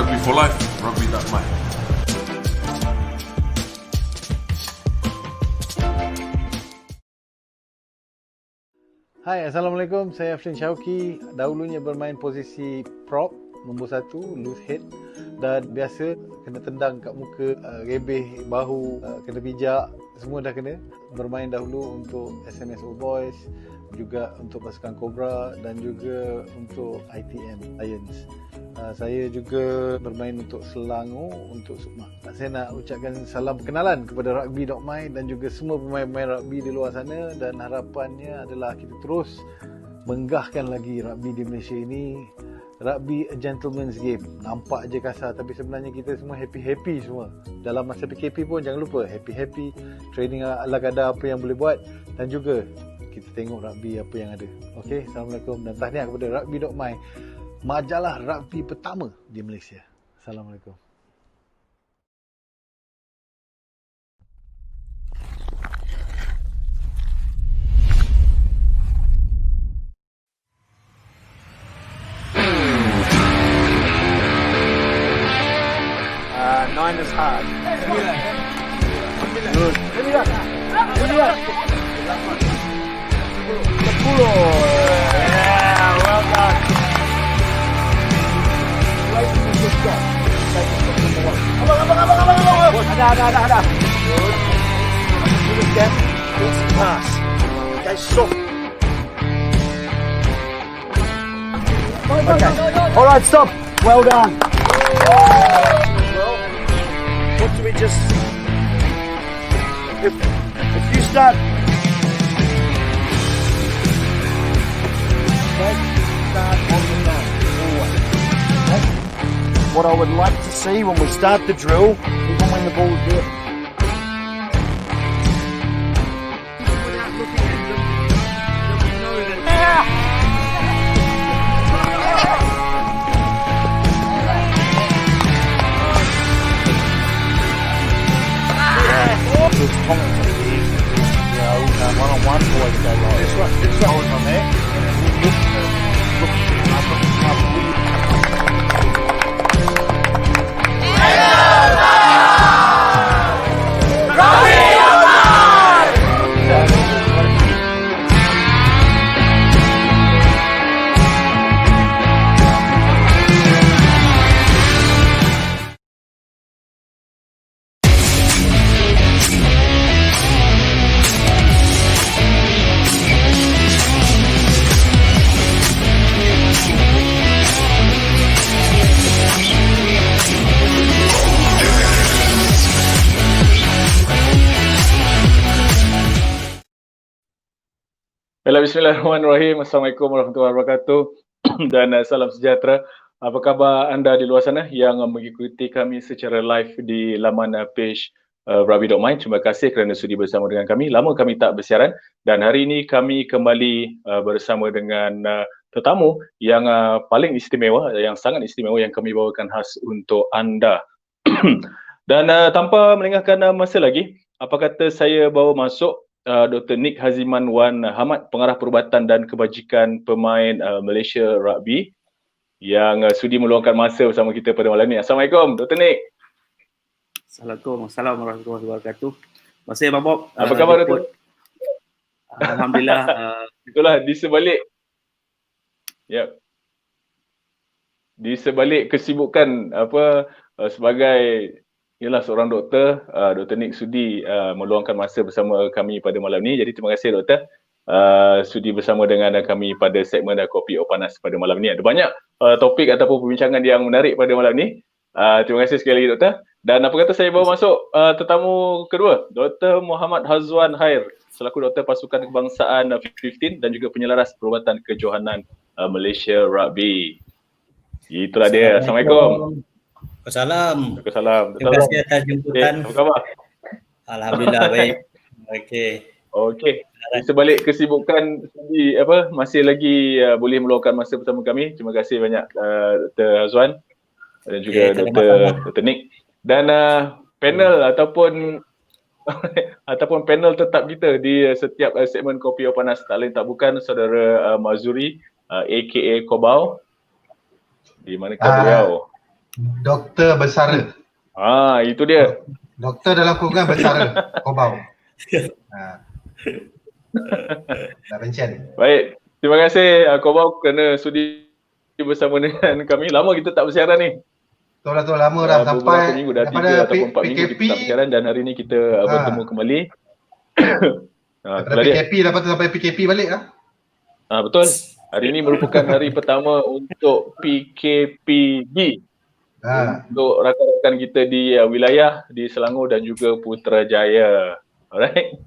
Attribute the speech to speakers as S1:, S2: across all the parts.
S1: Rugby for life, rugby.my.
S2: Hai, Assalamualaikum. Saya Afrin Syauki. Dahulunya bermain posisi prop, nombor 1, loose head. Dan biasa kena tendang kat muka, rebeh bahu, kena pijak. Semua dah kena. Bermain dahulu untuk SMS All Boys, juga untuk pasukan Cobra dan juga untuk ITM Lions. Saya juga bermain untuk Selangor, untuk Sukma. Saya nak ucapkan salam perkenalan kepada rugby.my dan juga semua pemain-pemain rugby di luar sana, dan harapannya adalah kita terus menggahkan lagi rugby di Malaysia ini. Rugby a gentleman's game. Nampak je kasar, tapi sebenarnya kita semua happy-happy semua. Dalam masa PKP pun jangan lupa happy-happy, training ala kadar apa yang boleh buat, dan juga kita tengok rugby apa yang ada. Okey, Assalamualaikum dan tahniah kepada rugby.my, majalah rugby pertama di Malaysia. Assalamualaikum.
S3: Nine is hard. Good. 10. Yeah, well done. Ada. Good. Good again. Good pass. Okay, soft. Okay. All right, stop. Well done. What do we just... If you start... Start on the line, always. Okay? What I would like to see when we start the drill, even when the ball is there. Without looking at them, we know that... It's common to be, one-on-one boys go right. That's right. Hold on there.
S4: Bismillahirrahmanirrahim. Assalamualaikum warahmatullahi wabarakatuh dan salam sejahtera. Apa khabar anda di luar sana yang mengikuti kami secara live di laman page rugby.my. Terima kasih kerana sudi bersama dengan kami. Lama kami tak bersiaran dan hari ini kami kembali bersama dengan tetamu yang paling istimewa, yang sangat istimewa yang kami bawakan khas untuk anda. Dan tanpa melengahkan masa lagi, apa kata saya bawa masuk Dr. Nick Haziman Wan Hamad, Pengarah Perubatan dan Kebajikan Pemain Malaysia Rugby yang sudi meluangkan masa bersama kita pada malam ini. Assalamualaikum Dr. Nick.
S5: Assalamualaikum warahmatullahi wabarakatuh. Masih Abang Bob.
S4: Apa khabar Dr.
S5: Alhamdulillah.
S4: Itulah di sebalik di sebalik kesibukan sebagai seorang doktor, Dr. Nick sudi meluangkan masa bersama kami pada malam ni. Jadi terima kasih doktor sudi bersama dengan kami pada segmen Kopi Panas pada malam ni. Ada banyak topik ataupun perbincangan yang menarik pada malam ni. Terima kasih sekali lagi doktor. Dan apa kata saya bawa masuk tetamu kedua, Dr. Muhammad Hazwan Khair, selaku Doktor Pasukan Kebangsaan 15 dan juga penyelaras perubatan kejohanan Malaysia Rugby. Itulah dia. Assalamualaikum.
S5: Waalaikumsalam. Terima kasih atas jemputan.
S4: Apa khabar?
S5: Alhamdulillah baik. Okey.
S4: Di sebalik kesibukan masih lagi boleh meluangkan masa bersama kami. Terima kasih banyak Dr. Hazwan dan juga Dr. Nick. Dan panel ataupun panel tetap kita di setiap segmen Kopi Panas tak lain tak bukan saudara Mazuri aka Kobau. Di manakah beliau?
S1: Doktor bersara.
S4: Itu dia.
S1: Doktor dalam kurungan bersara. Kobau. Dah pencen.
S4: Baik. Terima kasih Kobau kerana sudi bersama dengan kami. Lama kita tak bersiaran ni.
S1: Betul lama dah
S4: beberapa
S1: sampai
S4: minggu dah, 3 ataupun 4 minggu kita tak bersiaran dan hari ni kita bertemu kembali.
S1: Daripada PKP lepas tu sampai PKP balik lah.
S4: Betul. Hari ini merupakan hari pertama untuk PKPB. Untuk rakan-rakan kita di wilayah di Selangor dan juga Putrajaya. Alright.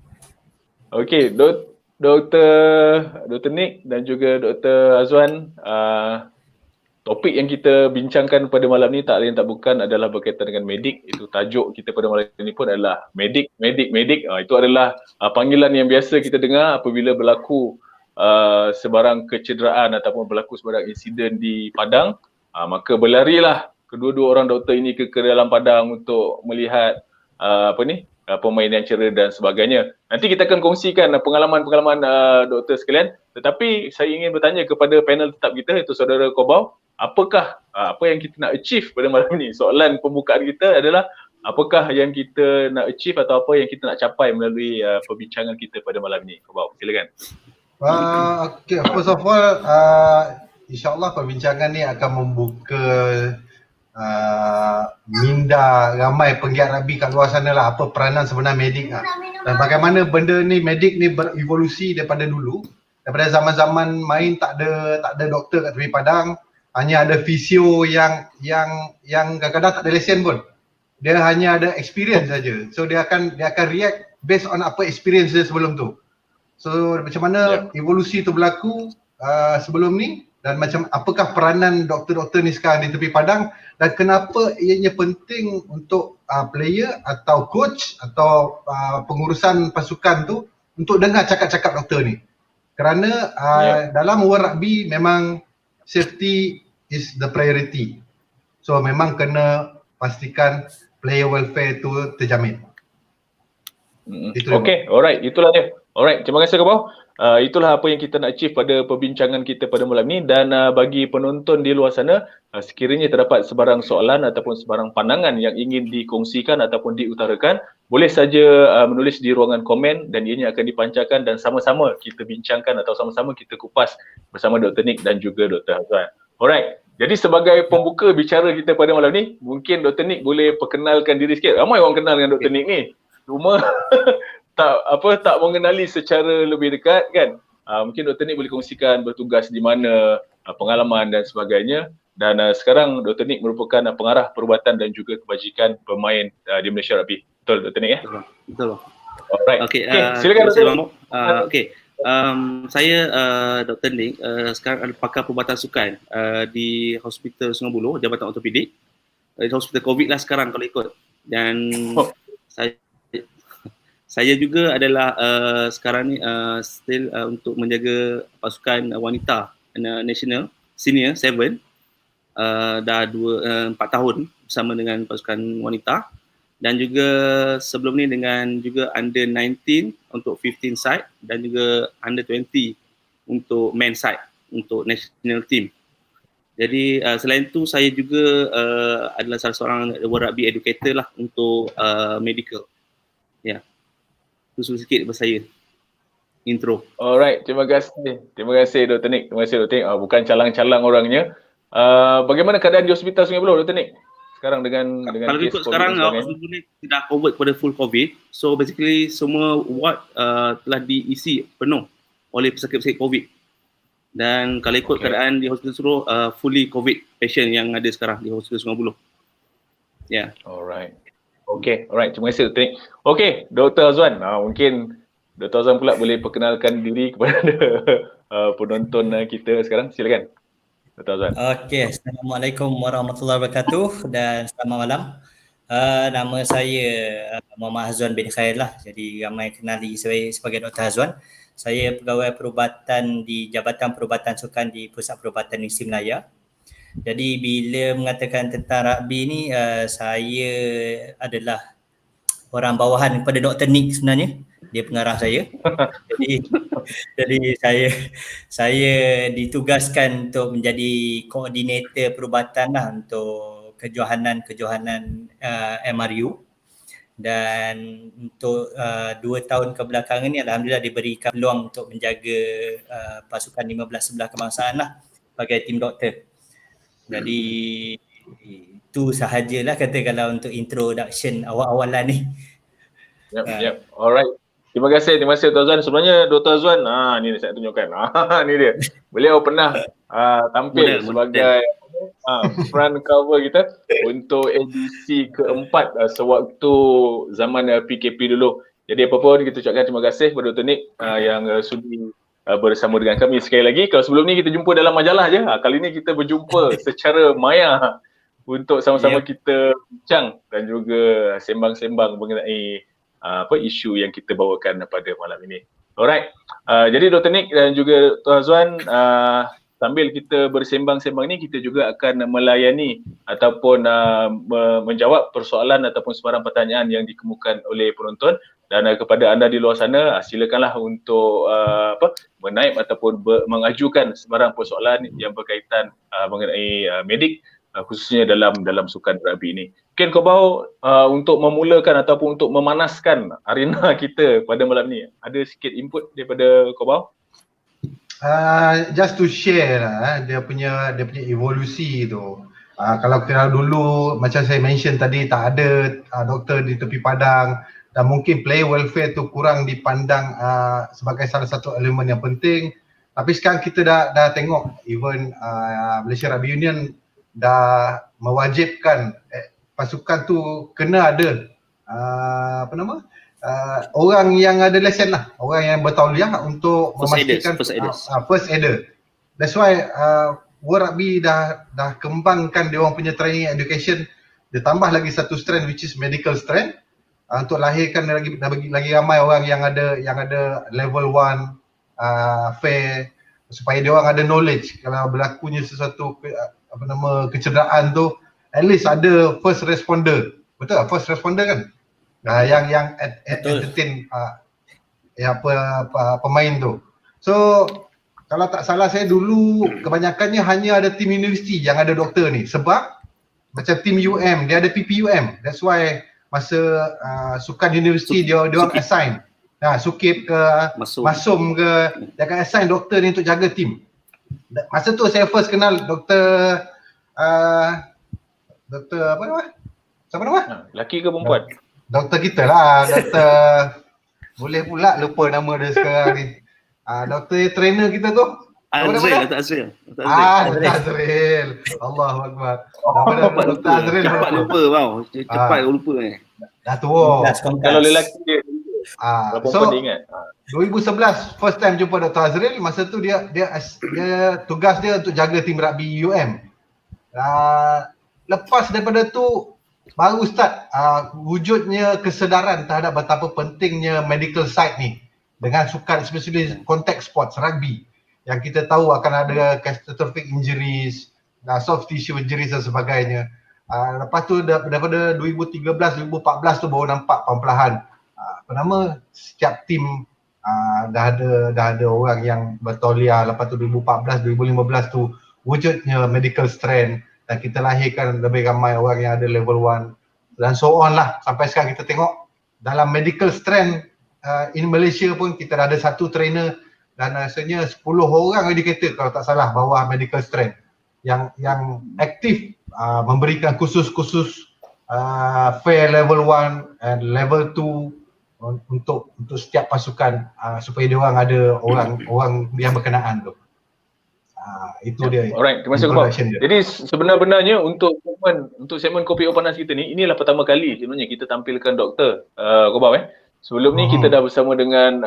S4: Okey, Dr. Nick dan juga Dr. Azwan, topik yang kita bincangkan pada malam ni tak lain tak bukan adalah berkaitan dengan medik. Itu tajuk kita pada malam ini pun adalah medik. Itu adalah panggilan yang biasa kita dengar apabila berlaku sebarang kecederaan ataupun berlaku sebarang insiden di padang. Maka berlarilah kedua-dua orang doktor ini ke dalam padang untuk melihat pemain yang cedera dan sebagainya. Nanti kita akan kongsikan pengalaman-pengalaman doktor sekalian. Tetapi saya ingin bertanya kepada panel tetap kita, iaitu saudara Kobau, apakah apa yang kita nak achieve pada malam ini? Soalan pembukaan kita adalah apakah yang kita nak achieve atau apa yang kita nak capai melalui perbincangan kita pada malam ini? Kobau, silakan.
S1: Okay, first of all, insyaAllah perbincangan ni akan membuka minda ramai penggiat rugby kat luar sana lah, apa peranan sebenar medik lah. Dan bagaimana benda ni, medik ni berevolusi daripada dulu. Daripada zaman-zaman main tak ada doktor kat tepi padang, hanya ada fisio yang kadang-kadang tak ada lesen pun. Dia hanya ada experience saja. So dia akan react based on apa experience dia sebelum tu. So macam mana evolusi tu berlaku sebelum ni, dan macam apakah peranan doktor-doktor ni sekarang di tepi padang, dan kenapa ianya penting untuk player atau coach atau pengurusan pasukan tu untuk dengar cakap-cakap doktor ni. Kerana dalam world rugby memang safety is the priority. So memang kena pastikan player welfare tu terjamin.
S4: Okay, alright, itulah dia. Alright, terima kasih Kobau. Itulah apa yang kita nak achieve pada perbincangan kita pada malam ni. Dan bagi penonton di luar sana, sekiranya terdapat sebarang soalan ataupun sebarang pandangan yang ingin dikongsikan ataupun diutarakan, boleh saja menulis di ruangan komen dan ianya akan dipancarkan dan sama-sama kita bincangkan atau sama-sama kita kupas bersama Dr. Nick dan juga Dr. Azwan. Alright, jadi sebagai pembuka bicara kita pada malam ni, mungkin Dr. Nick boleh perkenalkan diri sikit. Ramai orang kenal dengan Dr. Nick ni. Cuma tak mengenali secara lebih dekat kan. Mungkin Dr. Nick boleh kongsikan bertugas di mana, pengalaman dan sebagainya. Dan sekarang Dr. Nick merupakan pengarah perubatan dan juga kebajikan pemain di Malaysia Rugby. Betul Dr. Nick ya?
S5: Betul.
S4: Alright.
S5: Okay,
S4: silakan Dr.
S5: Okay. Saya Dr. Nick, sekarang ada pakar perubatan sukan di Hospital Sungai Buloh, Jabatan Ortopedik. Di Hospital COVID lah sekarang kalau ikut. Dan saya juga adalah sekarang ni still untuk menjaga pasukan wanita national senior 7 dah 4 tahun bersama dengan pasukan wanita, dan juga sebelum ni dengan juga under 19 untuk 15 side dan juga under 20 untuk men side untuk national team. Jadi selain tu saya juga adalah salah seorang World Rugby educator lah untuk medical. Ya. Itu sikit daripada saya. Intro.
S4: Alright, terima kasih. Terima kasih Dr. Nick. Terima kasih Dr. Nick. Bukan calang-calang orangnya. Bagaimana keadaan di Hospital Sungai Buloh Dr. Nick? Sekarang dengan
S5: kalau ikut sekarang hospital ni dah covered pada full COVID. So basically semua ward telah diisi penuh oleh pesakit-pesakit COVID. Dan kalau ikut keadaan di Hospital Suruh fully COVID patient yang ada sekarang di Hospital Sungai Buloh. Ya. Yeah.
S4: Alright. Okay, alright. Terima kasih Dr. Nick. Okay, Dr. Azwan. Mungkin Dr. Azwan pula boleh perkenalkan diri kepada penonton kita sekarang. Silakan. Dr. Azwan.
S6: Okay, Assalamualaikum warahmatullahi wabarakatuh dan selamat malam. Nama saya Muhammad Azwan bin Khair lah. Jadi ramai kenali saya sebagai Dr. Azwan. Saya pegawai perubatan di Jabatan Perubatan Sukan di Pusat Perubatan Negeri Melaya. Jadi bila mengatakan tentang rugby ni, saya adalah orang bawahan kepada Dr. Nick sebenarnya. Dia pengarah saya. Jadi saya ditugaskan untuk menjadi koordinator perubatan lah untuk kejohanan MRU. Dan untuk 2 tahun kebelakangan ni alhamdulillah diberikan peluang untuk menjaga pasukan 15 sebelah kebangsaan lah sebagai tim doktor. Jadi itu sahajalah kata kalau untuk introduction awal-awalan ni.
S4: Yep. Alright. Terima kasih Tuan Azwan. Sebenarnya Dr. Azwan, ni saya tunjukkan. Ni dia. Beliau pernah tampil sebagai front cover kita untuk edisi keempat sewaktu zaman PKP dulu. Jadi apa pun kita ucapkan terima kasih kepada Dr. Nick yang sudi bersama dengan kami sekali lagi. Kalau sebelum ni kita jumpa dalam majalah je, kali ni kita berjumpa secara maya untuk sama-sama kita bincang dan juga sembang-sembang mengenai isu yang kita bawakan pada malam ini. Alright. Jadi Dr. Nick dan juga Tuan Azwan, sambil kita bersembang-sembang ni, kita juga akan melayani ataupun menjawab persoalan ataupun sebarang pertanyaan yang dikemukakan oleh penonton. Dan kepada anda di luar sana, silakanlah untuk menaip ataupun mengajukan sebarang persoalan yang berkaitan mengenai medik, khususnya dalam sukan rugby ini. Mungkin kau bawa untuk memulakan ataupun untuk memanaskan arena kita pada malam ni, ada sikit input daripada kau bawa?
S1: Just to share lah, dia punya evolusi tu. Kalau kira dulu macam saya mention tadi, tak ada doktor di tepi padang dan mungkin player welfare tu kurang dipandang sebagai salah satu elemen yang penting. Tapi sekarang kita dah tengok even Malaysia Rugby Union dah mewajibkan pasukan tu kena ada orang yang ada lesen lah, orang yang bertauliah untuk memastikan first aider. That's why World Rugby dah kembangkan dia orang punya training education. Dia tambah lagi satu strand which is medical strand untuk lahirkan lagi ramai orang yang ada level 1 fair, supaya dia orang ada knowledge kalau berlakunya sesuatu kecederaan tu, at least ada first responder. Betul tak? First responder kan? Yang entertain pemain tu. So kalau tak salah saya dulu kebanyakannya hanya ada tim universiti yang ada doktor ni, sebab macam tim UM dia ada PPUM. That's why masa sukan universiti dia orang assign Sukip ke Masum ke, dia akan assign doktor ni untuk jaga tim. Masa tu saya first kenal doktor apa nama? Siapa nama?
S4: Lelaki ke perempuan?
S1: Doktor kita lah, doktor boleh pula lupa nama dia sekarang ni. Doktor trainer kita tu.
S5: Azril.
S1: Doktor Azril. Allahu Akbar. Doktor Azril
S5: cepat lupa tau. Cepat lupa ni.
S1: Dah tua.
S4: Kalau lelaki dia
S1: so,
S4: dia ingat.
S1: 2011 first time jumpa Dr. Azril. Masa tu dia tugas dia untuk jaga tim rugby UM. Lepas daripada tu baru start wujudnya kesedaran terhadap betapa pentingnya medical side ni dengan sukan, especially contact sports rugby, yang kita tahu akan ada catastrophic injuries, soft tissue injuries dan sebagainya. Lepas tu daripada 2013-2014 tu baru nampak perlahan setiap tim dah ada orang yang bertauliah. Lepas tu 2014-2015 tu wujudnya medical strength dan kita lahirkan lebih ramai orang yang ada level 1 dan so on lah. Sampai sekarang kita tengok dalam medical strength in Malaysia pun kita dah ada satu trainer dan rasanya 10 orang educator kalau tak salah bawah medical strength yang aktif memberikan kursus-kursus fair level 1 and level 2 untuk setiap pasukan supaya dia orang ada orang yang berkenaan tu. Itu dia.
S4: Alright, terima kasih Kobau. Jadi sebenarnya untuk segmen Kopi O Panas kita ni, inilah pertama kali sebenarnya kita tampilkan doktor Kobau. Sebelum ni kita dah bersama dengan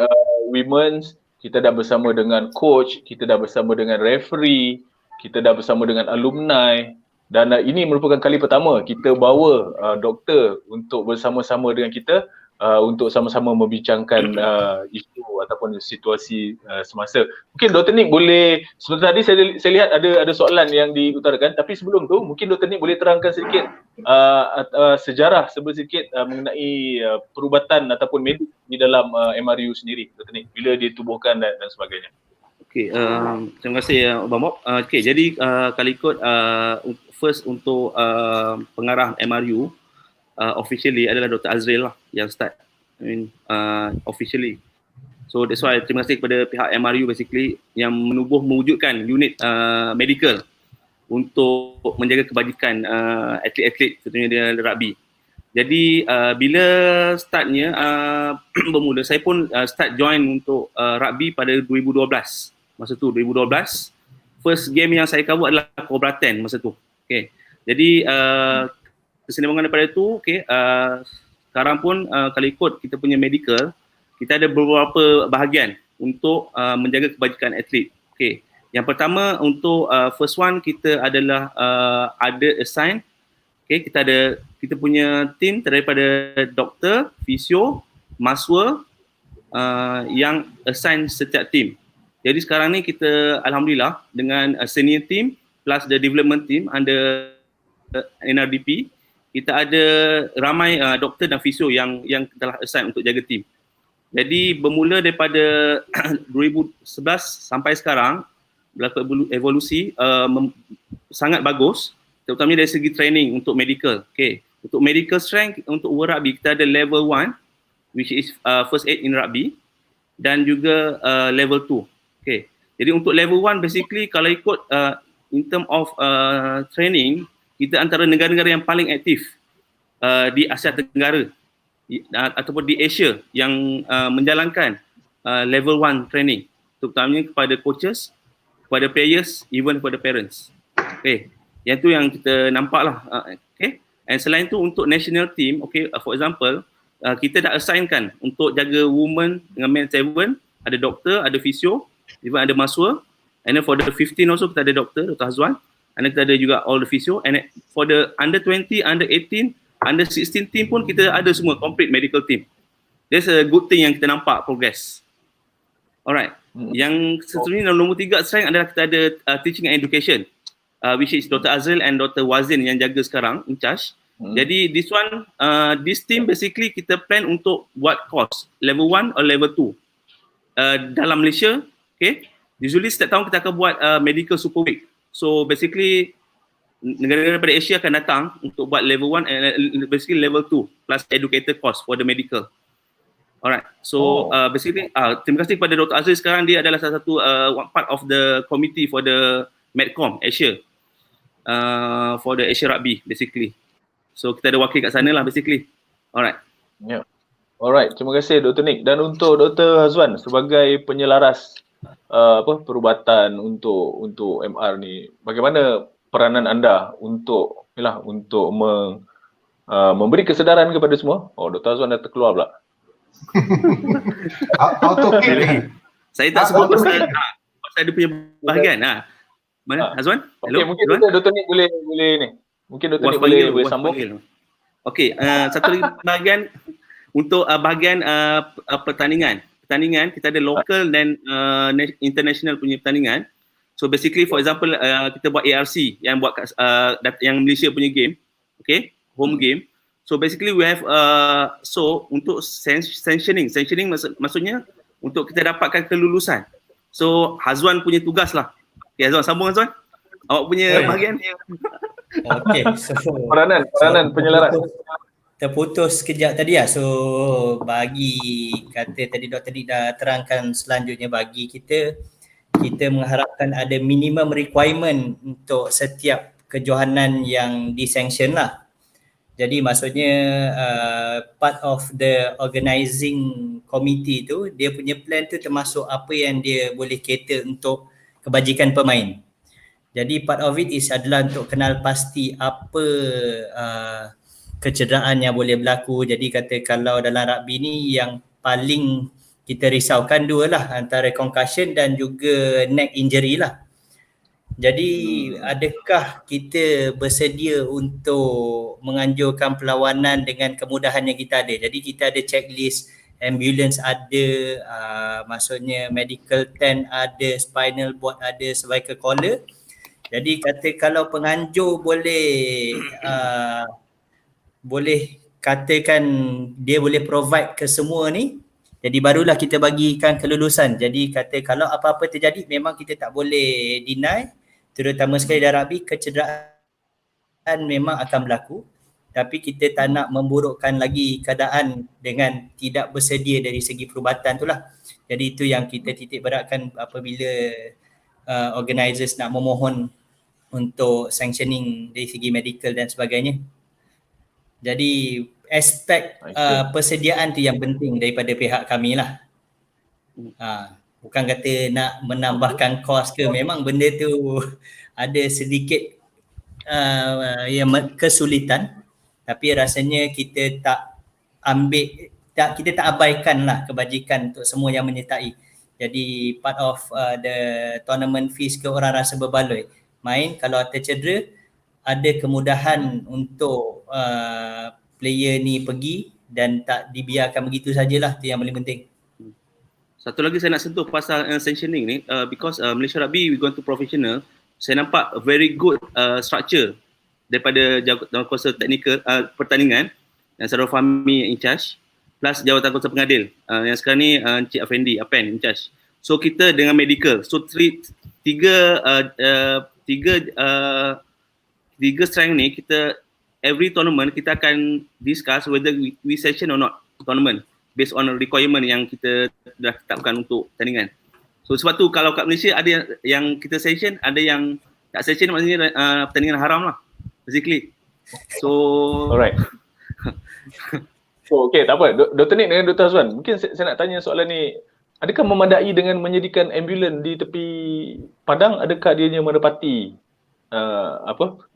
S4: women's, kita dah bersama dengan coach, kita dah bersama dengan referee, kita dah bersama dengan alumni, dan ini merupakan kali pertama kita bawa doktor untuk bersama-sama dengan kita untuk sama-sama membincangkan isu ataupun situasi semasa. Mungkin Dr. Nick boleh, sebentar tadi saya lihat ada soalan yang diutarakan, tapi sebelum tu mungkin Dr. Nick boleh terangkan sedikit sejarah sedikit mengenai perubatan ataupun medik di dalam MRU sendiri, Dr. Nick, bila ditubuhkan dan sebagainya.
S5: Okey, terima kasih Abang Bob. Okey, jadi kalau ikut first untuk pengarah MRU officially adalah Dr. Azril lah yang start officially. So that's why terima kasih kepada pihak MRU basically yang mewujudkan unit medical untuk menjaga kebajikan atlet-atlet contohnya dia rugby. Jadi bila startnya bermula, saya pun start join untuk rugby pada 2012. Masa tu 2012 first game yang saya cover adalah Cobra 10 masa tu. Okay. Jadi kesinambungan daripada tu, okay, sekarang pun kalau ikut kita punya medical, kita ada beberapa bahagian untuk menjaga kebajikan atlet. Okay. Yang pertama untuk first one kita adalah ada assign, okay, kita punya team daripada doktor, fisio, maswa yang assign setiap team. Jadi sekarang ni kita alhamdulillah dengan senior team plus the development team under NRDP, kita ada ramai doktor dan fisio yang telah assign untuk jaga team. Jadi bermula daripada 2011 sampai sekarang berlaku evolusi sangat bagus, terutamanya dari segi training untuk medical. Okay. Untuk medical strength untuk World Rugby kita ada level 1 which is first aid in rugby dan juga level 2. Okay. Jadi untuk level 1 basically kalau ikut in term of training, kita antara negara-negara yang paling aktif di Asia Tenggara ataupun di Asia yang menjalankan level 1 training, terutamanya kepada coaches, kepada players, even kepada parents. Okay. Yang tu yang kita nampak lah. Okay. And selain tu untuk national team, okay, for example, kita dah assignkan untuk jaga women dengan men 7, ada doktor, ada fisio, even ada maswa. And then for the 15 also kita ada doktor, Dr. Hazwan. And then kita ada juga all the physio. And then for the under 20, under 18, under 16 team pun kita ada semua complete medical team. That's a good thing yang kita nampak progress. Alright. Yang seterusnya nombor 3 strength adalah kita ada teaching and education, which is Dr. Azril and Dr. Wazin yang jaga sekarang in charge. Jadi this one, this team basically kita plan untuk buat course level 1 or level 2 dalam Malaysia. Okay. Usually setiap tahun kita akan buat medical super week. So basically negara-negara daripada Asia akan datang untuk buat level 1 and basically level 2 plus educator course for the medical. Alright. So basically terima kasih kepada Dr. Azril, sekarang dia adalah salah satu one part of the committee for the Medcom Asia, for the Asia Rugby basically. So kita ada wakil kat sana lah basically. Alright.
S4: Yeah. Alright, terima kasih Dr. Nick. Dan untuk Dr. Hazwan sebagai penyelaras perubatan untuk MR ni, bagaimana peranan anda untuk memberi kesedaran kepada semua? Oh, Dr. Hazwan dah terkeluar pula.
S1: Auto-kill lagi.
S5: Saya tak sebut pasal dia punya bahagian. Mana Hazwan? Hello.
S4: Okay, mungkin Dr. Nick boleh ni. Mungkin Dr. Nick boleh sambung.
S5: Okey, satu lagi bahagian untuk bahagian pertandingan. Pertandingan kita ada local dan international punya pertandingan. So basically for example kita buat ARC yang buat yang Malaysia punya game. Okay, home game. So basically we have so untuk sanctioning maksudnya untuk kita dapatkan kelulusan. So Hazwan punya tugas lah. Okay, Hazwan, sambung Hazwan. Awak punya bahagian.
S6: Okay, so
S4: peranan penyelaras.
S6: Terputus sekejap tadi lah. So bagi kata tadi Dr. Nick dah terangkan selanjutnya, bagi kita mengharapkan ada minimum requirement untuk setiap kejohanan yang disanction lah. Jadi maksudnya part of the organizing committee tu, dia punya plan tu termasuk apa yang dia boleh cater untuk kebajikan pemain. Jadi part of it adalah untuk kenal pasti apa kecederaan yang boleh berlaku. Jadi kata kalau dalam rugby ni yang paling kita risaukan dua lah, antara concussion dan juga neck injury lah. Jadi adakah kita bersedia untuk menganjurkan perlawanan dengan kemudahan yang kita ada? Jadi kita ada checklist, ambulance ada, maksudnya medical tent ada, spinal board ada, cervical collar. Jadi kata kalau penganjur boleh katakan dia boleh provide ke semua ni, jadi barulah kita bagikan kelulusan. Jadi kata kalau apa-apa terjadi memang kita tak boleh deny, terutama sekali dalam rugby, kecederaan keadaan memang akan berlaku, tapi kita tak nak memburukkan lagi keadaan dengan tidak bersedia dari segi perubatan tu lah. Jadi itu yang kita titik beratkan apabila organisers nak memohon untuk sanctioning dari segi medical dan sebagainya. Jadi aspek persediaan tu yang penting daripada pihak kami lah. Bukan kata nak menambahkan kos ke, memang benda tu ada sedikit kesulitan, tapi rasanya kita tak kita tak abaikan lah kebajikan untuk semua yang menyertai. Jadi part of the tournament fees ke orang rasa berbaloi. Main kalau tercedera, ada kemudahan untuk player ni pergi dan tak dibiarkan begitu sajalah, tu yang paling penting.
S5: Satu lagi saya nak sentuh pasal sanctioning ni, because Malaysia Rugby we going to professional, saya nampak a very good structure daripada jawatankuasa teknikal pertandingan yang Saudara Fahmi in charge, plus jawatankuasa pengadil yang sekarang ni Encik Afendi Apen in charge. So kita dengan medical, so tiga strength ni kita every tournament kita akan discuss whether we session or not tournament based on requirement yang kita dah tetapkan untuk pertandingan. So sebab tu kalau kat Malaysia ada yang kita session, ada yang tak session, maksudnya pertandingan haram lah basically. So
S4: alright. So okay, tak apa. Dr. Nick dengan Dr. Hazwan, mungkin saya nak tanya soalan ni, adakah memadai dengan menyediakan ambulans di tepi padang? Adakah dianya menepati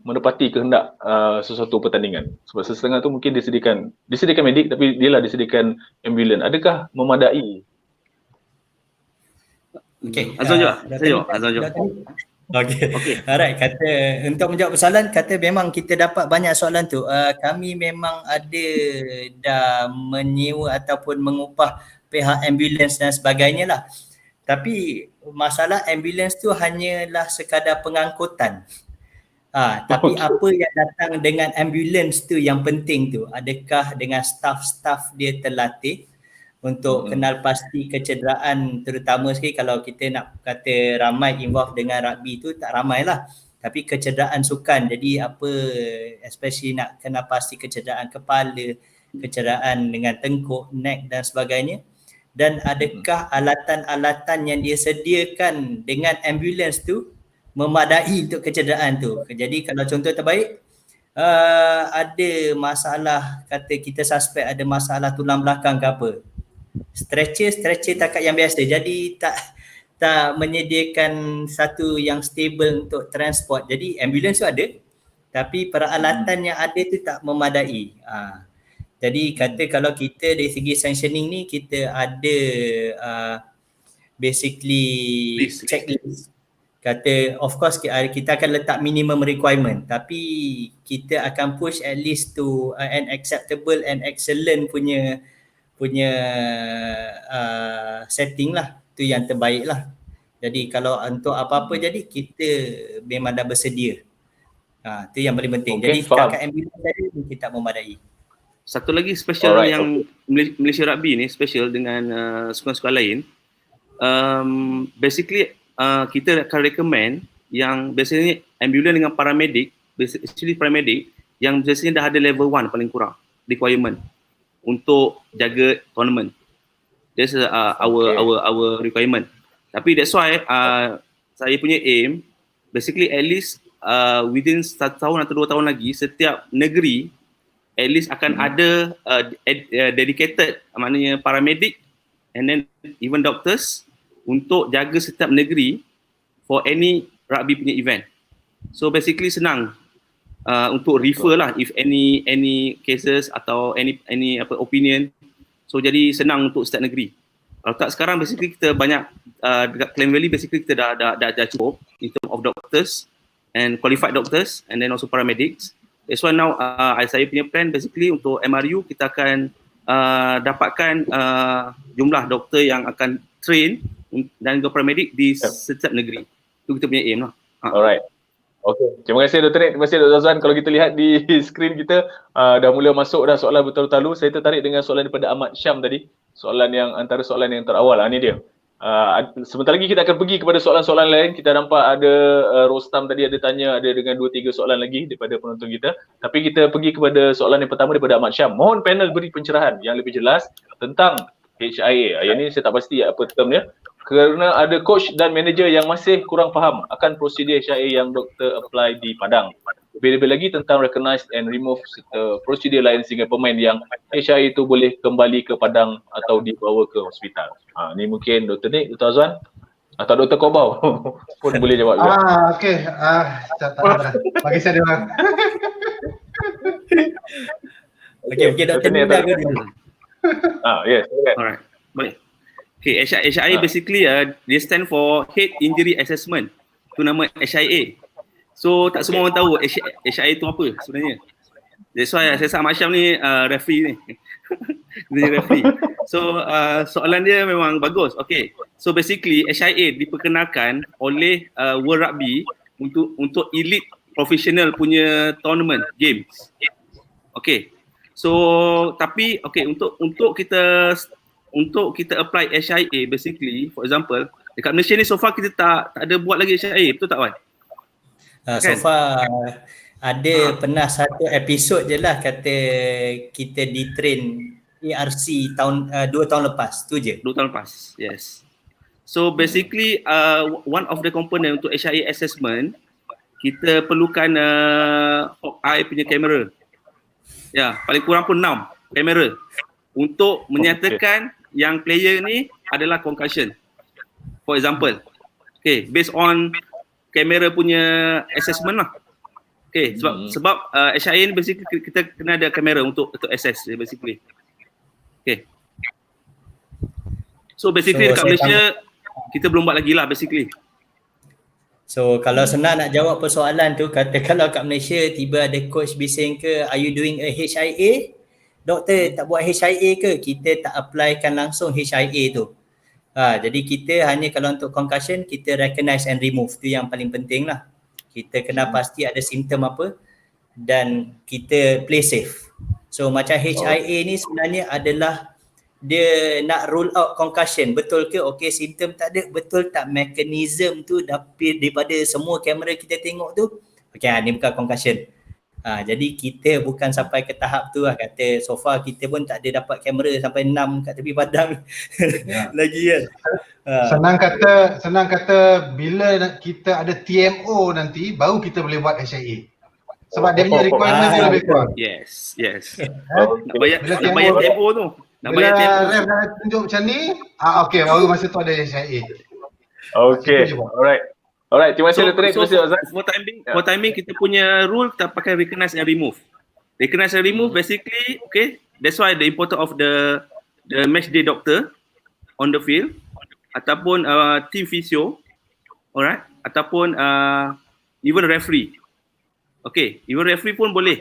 S4: menepati kehendak sesuatu pertandingan? Sebab setengah tu mungkin disediakan medik, tapi dia lah disediakan ambulans. Adakah memadai?
S6: Okay.
S5: Azwan jawab.
S6: Okay. Alright, kata untuk menjawab soalan, kata memang kita dapat banyak soalan tu. Kami memang ada dah menyewa ataupun mengupah pihak ambulans dan sebagainya lah. Tapi masalah ambulans tu hanyalah sekadar pengangkutan. Tapi apa yang datang dengan ambulans tu yang penting tu, adakah dengan staff dia terlatih untuk kenal pasti kecederaan, terutama sekali kalau kita nak kata ramai involve dengan rugby tu, tak ramai lah, tapi kecederaan sukan. Jadi apa, especially nak kenal pasti kecederaan kepala, kecederaan dengan tengkuk, neck dan sebagainya. Dan adakah alatan-alatan yang dia sediakan dengan ambulans tu memadai untuk kecederaan tu. Jadi kalau contoh terbaik, ada masalah, kata kita suspek ada masalah tulang belakang ke apa, stretcher takat yang biasa, jadi tak menyediakan satu yang stable untuk transport. Jadi ambulans tu ada, tapi peralatan yang ada tu tak memadai. Jadi kata kalau kita dari segi sanctioning ni, kita ada basically checklist. Kata of course kita akan letak minimum requirement, tapi kita akan push at least to an acceptable and excellent punya setting lah, tu yang terbaik lah. Jadi kalau untuk apa-apa, jadi kita memang dah bersedia. Tu yang paling penting.
S4: Okay,
S6: jadi setakat ambulans tadi kita tak memadai.
S5: Satu lagi special yang Malaysia Rugby ni special dengan sukan-sukan lain, basically kita akan recommend yang biasanya ambulans dengan paramedik, actually paramedik yang biasanya dah ada level 1 paling kurang requirement untuk jaga tournament. That's our requirement. Tapi that's why saya punya aim basically at least within 1 tahun atau 2 tahun lagi, setiap negeri at least akan ada dedicated, maknanya paramedik and then even doctors untuk jaga setiap negeri for any rugby punya event. So basically senang untuk refer lah if any cases atau any opinion. So jadi senang untuk setiap negeri. Kalau tak sekarang basically kita banyak dekat Klang Valley basically kita dah cukup in terms of doctors and qualified doctors and then also paramedics. That's why now saya punya plan basically untuk MRU kita akan dapatkan jumlah doktor yang akan train dan juga paramedik di setiap negeri. Itu kita punya aim lah.
S4: Alright. Okay. Terima kasih Dr. Nick, terima kasih Dr. Azwan. Kalau kita lihat di skrin kita, dah mula masuk dah soalan bertalu-talu. Saya tertarik dengan soalan daripada Ahmad Syam tadi. Soalan yang antara soalan yang terawal. Ni dia. Sebentar lagi kita akan pergi kepada soalan-soalan lain. Kita nampak ada Rostam tadi ada tanya ada dengan 2-3 soalan lagi daripada penonton kita. Tapi kita pergi kepada soalan yang pertama daripada Ahmad Syam. Mohon panel beri pencerahan yang lebih jelas tentang HIA. Yang ini saya tak pasti apa term dia. Kerana ada coach dan manager yang masih kurang faham akan prosedur HIA yang doktor apply di Padang. Lebih-lebih lagi tentang recognize and remove serta prosedur lain sehingga pemain yang HIA itu boleh kembali ke Padang atau dibawa ke hospital. Ni mungkin Dr. Nick, Dr. Azwan atau Dr. Kobau pun boleh jawab juga.
S1: Okey. Tak ada. Bagi saya dia.
S6: Okey, Dr. Nick dah dulu.
S4: Yes.
S5: Alright. Baik. Okay, HIA basically dia stand for Head Injury Assessment. Itu nama HIA. So tak semua orang tahu HIA itu apa sebenarnya. That's why saya rasa Ahmad Syam ni referee ni. Dia referee. So soalan dia memang bagus. Okay. So basically HIA diperkenalkan oleh World Rugby untuk elite professional punya tournament games. Okay. So tapi okay untuk kita apply HIA basically for example dekat Malaysia ni so far kita tak ada buat lagi HIA, betul tak Wan?
S6: So far ada pernah satu episod je lah kata kita di-train ARC tahun 2 tahun lepas tu je.
S5: 2 tahun lepas, yes. So basically one of the component untuk HIA assessment kita perlukan Hawkeye punya kamera. Ya, paling kurang pun 6 kamera untuk menyatakan yang player ni adalah concussion. For example, okay, based on kamera punya assessment lah. Okay, sebab HIA ni basically kita kena ada kamera untuk assess basically. Okay. So basically dekat Malaysia kita belum buat lagi lah basically.
S6: So kalau senang nak jawab persoalan tu, kata kalau kat Malaysia tiba ada coach bising ke, are you doing a HIA? Doktor tak buat HIA ke? Kita tak applykan langsung HIA tu. Jadi kita hanya kalau untuk concussion kita recognize and remove, tu yang paling penting lah. Kita kena pasti ada simptom apa dan kita play safe. So macam HIA ni sebenarnya adalah dia nak rule out concussion. Betul ke? Okey, simptom tak ada. Betul tak mekanism tu daripada semua kamera kita tengok tu? Okey, ni bukan concussion. Jadi kita bukan sampai ke tahap tu lah, kata so far kita pun tak ada dapat kamera sampai 6 kat tepi padang lagi kan.
S1: Senang kata bila kita ada TMO nanti baru kita boleh buat HIA. Sebab dia punya requirement dia lebih kurang.
S5: Yes. Nak bayar TMO tu. Nak bayar
S1: bila
S5: TMO.
S1: ref dah tunjuk macam ni, okey baru masa tu ada HIA.
S4: Okay, alright, terima kasih Dr. Nick. Terima kasih Azwan.
S5: For timing kita punya rule kita pakai recognize and remove. Recognize and remove basically, okay, that's why the importance of the match day doctor on the field ataupun team physio, alright, ataupun even referee. Okay, even referee pun boleh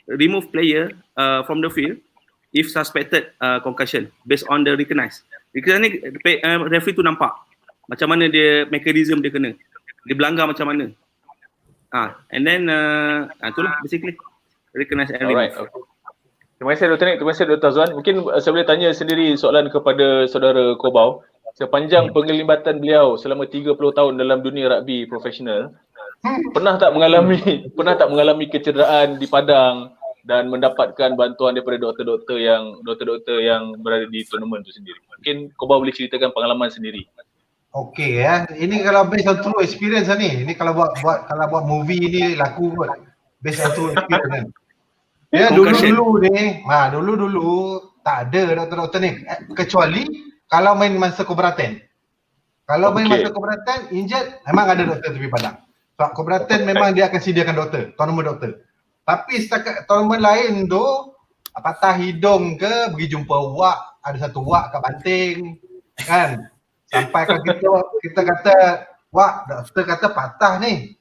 S5: remove player from the field if suspected concussion based on the recognize. Recognize ni referee tu nampak macam mana dia mekanisme dia kena. Dia berlanggar macam mana. And then itulah basically recognize and remove.
S4: Alright, okay. Terima kasih Dr. Nick, terima kasih Dr. Azwan. Mungkin saya boleh tanya sendiri soalan kepada saudara Kobau. Sepanjang penglibatan beliau selama 30 tahun dalam dunia rugby profesional, pernah tak mengalami kecederaan di padang dan mendapatkan bantuan daripada doktor-doktor yang berada di tournament tu sendiri? Mungkin Kobau boleh ceritakan pengalaman sendiri.
S1: Okey ya. Ini kalau based on true experience lah ni. Ini kalau buat movie ni laku kot. Based on true experience kan. Ya dulu-dulu ni, dulu tak ada doktor-doktor ni kecuali kalau main masa Kobraten. Kalau main masa Kobraten injured memang ada doktor tepi padang. Sebab Kobraten memang dia akan sediakan doktor, tournament doktor. Tapi setakat tournament lain tu patah hidung ke pergi jumpa wak, ada satu wak kat Banting kan. Sampai kan kita kata, wah doktor kata patah ni.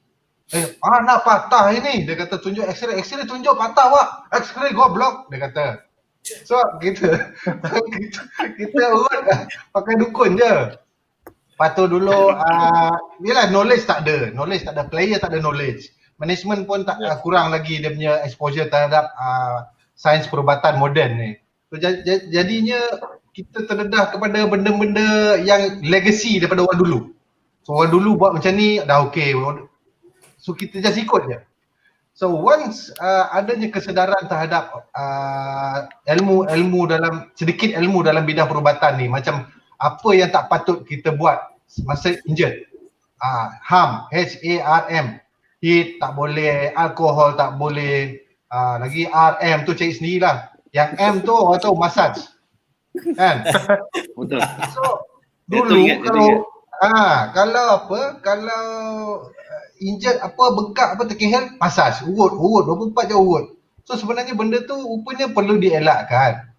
S1: Nak patah ini? Dia kata tunjuk X-ray tunjuk patah wak. X-ray goblok dia kata. So kita urut pakai dukun je. Lepas tu dulu yelah knowledge tak ada, player tak ada knowledge. Management pun tak kurang lagi dia punya exposure terhadap sains perubatan moden ni. So, jadinya kita terdedah kepada benda-benda yang legacy daripada orang dulu. So orang dulu buat macam ni dah okey. So kita just ikut je. So once adanya kesedaran terhadap ilmu dalam sedikit ilmu dalam bidang perubatan ni, macam apa yang tak patut kita buat masa injured. HARM, HARM. Heat tak boleh, alkohol tak boleh. Lagi RM tu cari sendirilah. Yang M tu orang tahu massage. Kan?
S5: Betul.
S1: So
S5: Dia tu
S1: dulu
S5: ingat, dia tu
S1: kalau injured apa bengkak apa terkehel, massage, urut 24 jam urut. So sebenarnya benda tu rupanya perlu dielakkan.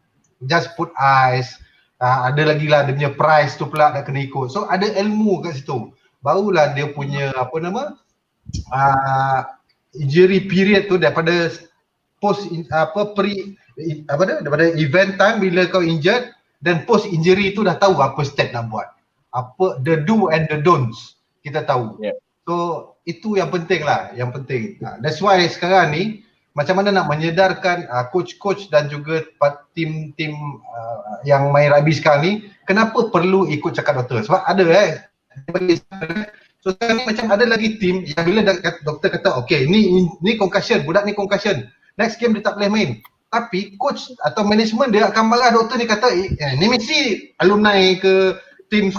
S1: Just put ice. Ada lagi lah dia punya price tu pula nak kena ikut. So ada ilmu kat situ. Barulah dia punya injury period tu daripada daripada event time bila kau injured dan post injury tu dah tahu apa step nak buat. Apa the do and the don'ts kita tahu.
S4: Yeah.
S1: So itu yang penting lah, yang penting. That's why sekarang ni macam mana nak menyedarkan coach-coach dan juga tim-tim yang main rugby sekarang ni, kenapa perlu ikut cakap doktor? Sebab ada so sekarang ni macam ada lagi tim yang bila doktor kata okay ni concussion, budak ni concussion, next game dia tak boleh main. Tapi coach atau management dia akan marah doktor ni, kata ni mesti alumni ke tim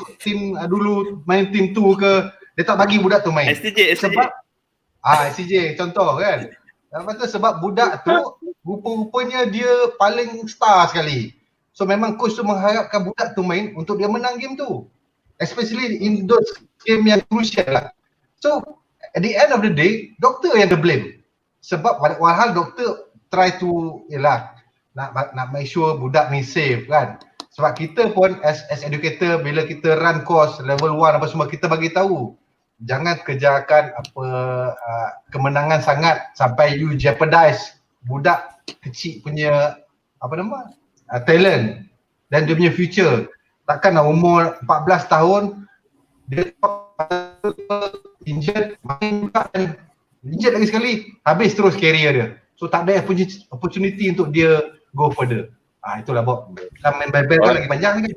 S1: dulu main tim tu ke, dia tak bagi budak tu main.
S5: STJ.
S1: Sebab STJ contoh kan. Lepas tu sebab budak tu rupa-rupanya dia paling star sekali. So memang coach tu mengharapkan budak tu main untuk dia menang game tu. Especially in those game yang crucial lah. So at the end of the day, doktor yang dia blame. Sebab walhal doktor try to nak make sure budak ni safe kan. Sebab kita pun as educator, bila kita run course level 1 apa semua, kita bagi tahu jangan kejarkan kemenangan sangat sampai you jeopardize budak kecil punya talent dan dia punya future. Takkan umur 14 tahun dia injured, main budak dan injured lagi sekali, habis terus career dia. So tak ada opportunity untuk dia go further. Itulah Bob. Kita main bebel kan lagi panjang ni.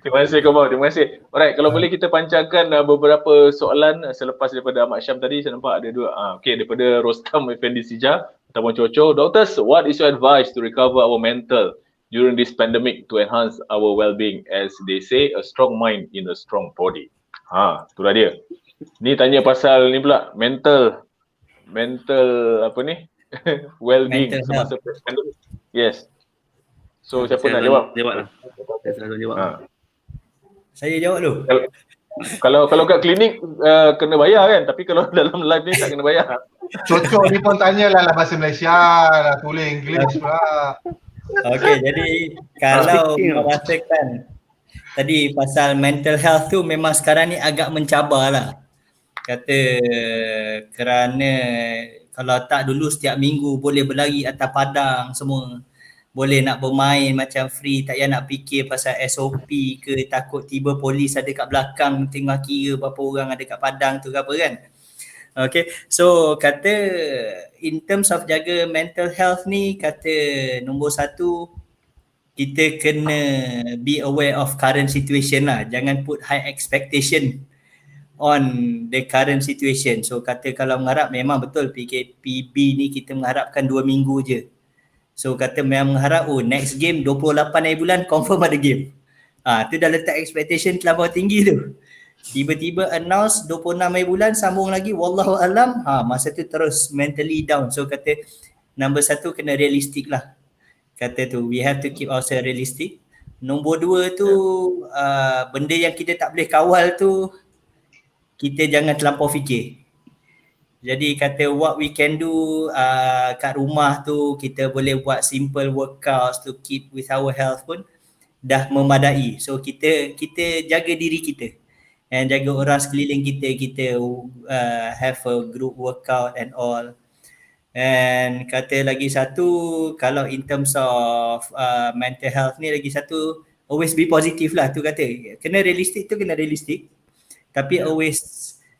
S4: Terima kasih Komar, terima kasih. Alright, kalau boleh kita pancarkan beberapa soalan selepas daripada Ahmad Syam tadi. Saya nampak ada dua. Okay, daripada Rostam Effendi Sija ataupun Coco. Doctors, what is your advice to recover our mental during this pandemic to enhance our well-being? As they say, a strong mind in a strong body. Itulah dia. Ni tanya pasal ni pula, mental apa ni? Well-being semasa pandemic. Yes. So siapa nak jawab?
S5: Jawablah. Saya selalu jawab.
S6: Saya jawab dulu.
S4: Kalau kat klinik kena bayar kan, tapi kalau dalam live ni tak kena bayar.
S1: Cocok ni pun tanyalah bahasa Malaysia lah, tulis English pula.
S6: Okey, jadi kalau merasakan tadi pasal mental health tu memang sekarang ni agak mencabar lah. Kata kerana kalau tak dulu setiap minggu boleh berlari atas padang semua. Boleh nak bermain macam free, tak payah nak fikir pasal SOP ke, takut tiba polis ada kat belakang tengok kira berapa orang ada kat padang tu ke apa kan. Okay, so kata in terms of jaga mental health ni, kata nombor satu, kita kena be aware of current situation lah. Jangan put high expectation on the current situation. So kata kalau mengharap, memang betul PKPB ni kita mengharapkan 2 minggu je. So kata memang mengharap next game 28 hari bulan confirm ada game. Tu dah letak expectation terlampau tinggi tu. Tiba-tiba announce 26 hari bulan sambung lagi wallahu alam, masa tu terus mentally down. So kata number satu kena realistik lah. Kata tu we have to keep ourselves realistic. Nombor dua tu benda yang kita tak boleh kawal tu kita jangan terlampau fikir. Jadi kata what we can do kat rumah tu, kita boleh buat simple workouts to keep with our health pun dah memadai. So kita jaga diri kita and jaga orang sekeliling kita have a group workout and all. And kata lagi satu, kalau in terms of mental health ni lagi satu, always be positive lah tu kata. Kena realistic tu kena realistic, tapi always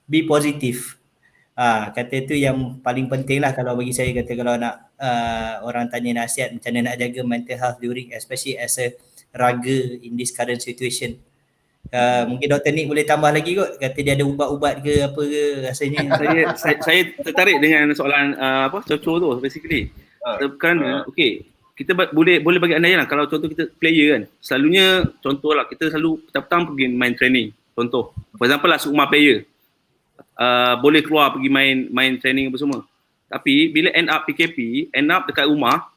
S6: be positive. Kata itu yang paling penting lah kalau bagi saya, kata kalau nak orang tanya nasihat macam mana nak jaga mental health during, especially as a raga in this current situation. Mungkin Dr. Nick boleh tambah lagi kot, kata dia ada ubat-ubat ke apa ke rasanya.
S5: saya tertarik dengan soalan contoh tu basically. Kerana kita boleh bagi andaian lah, kalau contoh kita player kan, selalunya contoh lah kita selalu petang-petang pergi main training. Contoh, for example lah seumur player boleh keluar pergi main training apa semua. Tapi bila end up PKP, end up dekat rumah,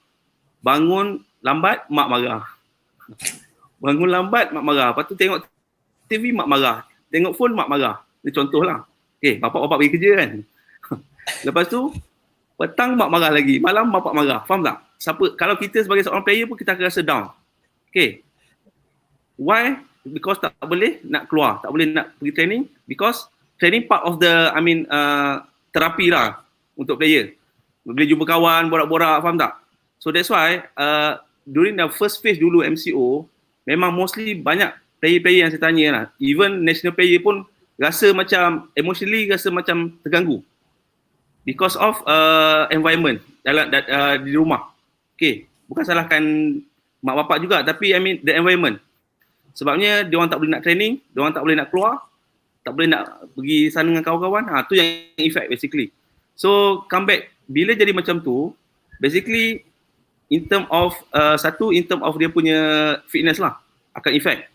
S5: bangun lambat mak marah. Bangun lambat mak marah. Lepas tu tengok TV mak marah. Tengok phone mak marah. Ni contoh lah. Bapak-bapak pergi kerja kan. Lepas tu petang mak marah lagi, malam bapak marah. Faham tak? Kalau kita sebagai seorang player pun kita akan rasa down. Why? Because tak boleh nak keluar, tak boleh nak pergi training, because training part of the terapi lah untuk player. Boleh jumpa kawan, borak-borak, faham tak? So that's why during the first phase dulu MCO, memang mostly banyak player-player yang saya tanya lah, even national player pun rasa macam emotionally rasa macam terganggu because of environment di rumah. Bukan salahkan mak bapak juga, tapi I mean the environment. Sebabnya dia orang tak boleh nak training, dia orang tak boleh nak keluar, tak boleh nak pergi sana dengan kawan-kawan. Tu yang effect basically. So come back, bila jadi macam tu, basically in term of in term of dia punya fitness lah akan effect.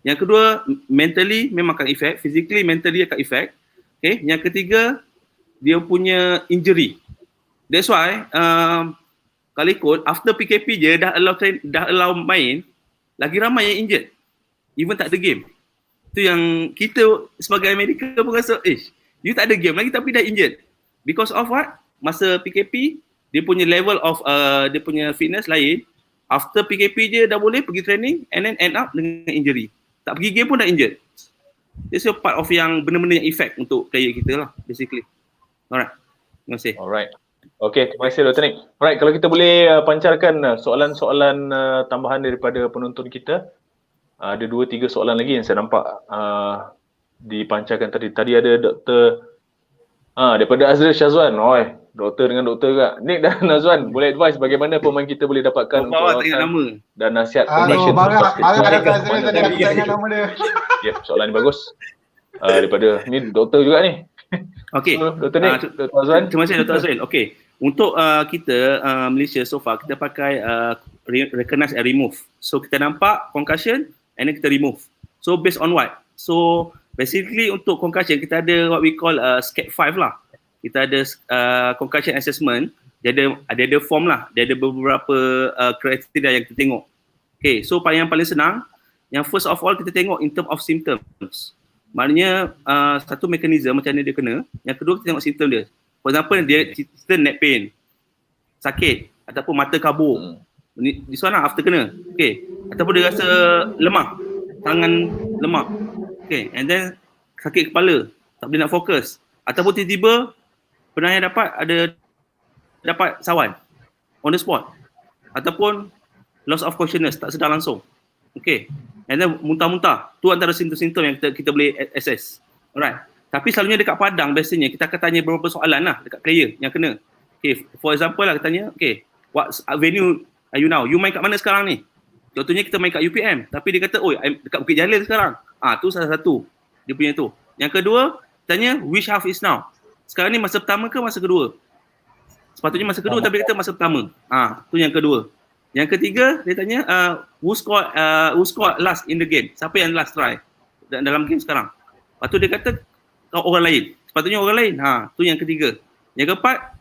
S5: Yang kedua, mentally memang akan effect, physically, mentally akan effect. Yang ketiga, dia punya injury. That's why kalau ikut after PKP je dah allow main, lagi ramai yang injured. Even tak ada game. Tu yang kita sebagai medical pun rasa, you tak ada game lagi tapi dah injured. Because of what? Masa PKP, dia punya level of dia punya fitness lain. After PKP je dah boleh pergi training and then end up dengan injury. Tak pergi game pun dah injured. This is part of yang benda-benda yang effect untuk player kita lah basically. Alright. Terima kasih.
S4: Alright. Okay, terima kasih Dr. Nick. Alright, kalau kita boleh pancarkan soalan-soalan tambahan daripada penonton kita. Ada 2-3 soalan lagi yang saya nampak dipancarkan tadi. Tadi ada Dr. Daripada Azril Syazwan. Doktor dengan doktor juga. Nick dan Azwan, boleh advise bagaimana pemain kita boleh dapatkan
S5: nama
S4: dan nasihat
S1: marah ada Azril tadi aku tak ingat nama dia.
S4: Soalan ni bagus. Daripada ni doktor juga ni.
S5: Okey.
S4: Dr. Nick, Dr. Azwan.
S5: Terima kasih Dr. Azril. Okey. Untuk kita Malaysia so far kita pakai recognize and remove. So kita nampak concussion and then kita remove. So based on what? So basically untuk concussion kita ada what we call SCAT 5 lah. Kita ada concussion assessment. Dia ada form lah. Dia ada beberapa kriteria yang kita tengok. Okay, so yang paling senang, yang first of all kita tengok in term of symptoms. Maknanya satu mekanisme macam mana dia kena. Yang kedua kita tengok simptom dia. For example, dia cerita neck pain, sakit, ataupun mata kabur. This one lah after kena. Okay. Ataupun dia rasa lemah, tangan lemah. Okay. And then sakit kepala, tak boleh nak fokus. Ataupun tiba-tiba pernah yang dapat sawan on the spot. Ataupun loss of consciousness, tak sedar langsung. Okay. And then muntah-muntah. Tu antara simptom-simptom yang kita boleh assess. Alright. Tapi selalunya dekat padang biasanya kita akan tanya beberapa soalan lah dekat player yang kena. Okay, for example lah kita tanya, okay, what venue are you now? You main kat mana sekarang ni? Contohnya kita main kat UPM, tapi dia kata, dekat Bukit Jalil sekarang. Tu salah satu dia punya tu. Yang kedua, tanya which half is now? Sekarang ni masa pertama ke masa kedua? Sepatutnya masa kedua tapi dia kata masa pertama. Tu yang kedua. Yang ketiga, dia tanya who scored last in the game? Siapa yang last try dalam game sekarang? Lepas tu dia kata orang lain. Sepatutnya orang lain. Tu yang ketiga. Yang keempat,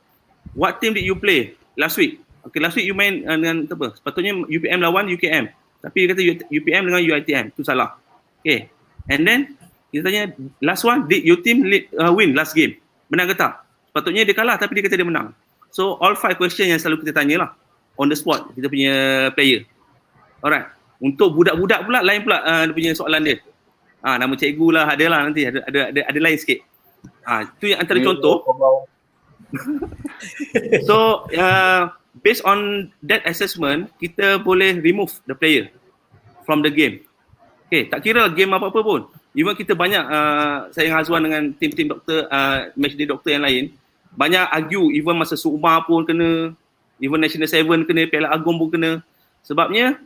S5: what team did you play last week? Okay, last week you main dengan apa? Sepatutnya UPM lawan UKM. Tapi dia kata UPM dengan UiTM. Tu salah. Okay. And then kita tanya last one, did your team win last game? Benar ke tak? Sepatutnya dia kalah tapi dia kata dia menang. So all 5 question yang selalu kita tanya lah on the spot kita punya player. Alright. Untuk budak-budak pula lain pula dia punya soalan dia. Nama cikgu lah adalah nanti ada lain sikit. Itu yang antara contoh. So based on that assessment kita boleh remove the player from the game. Okay, tak kira game apa-apa pun. Even kita banyak, saya dengan Azwan dengan tim-tim doktor, matchday doktor yang lain, banyak argue, even masa Sukma pun kena, even National 7 kena, Piala Agong pun kena. Sebabnya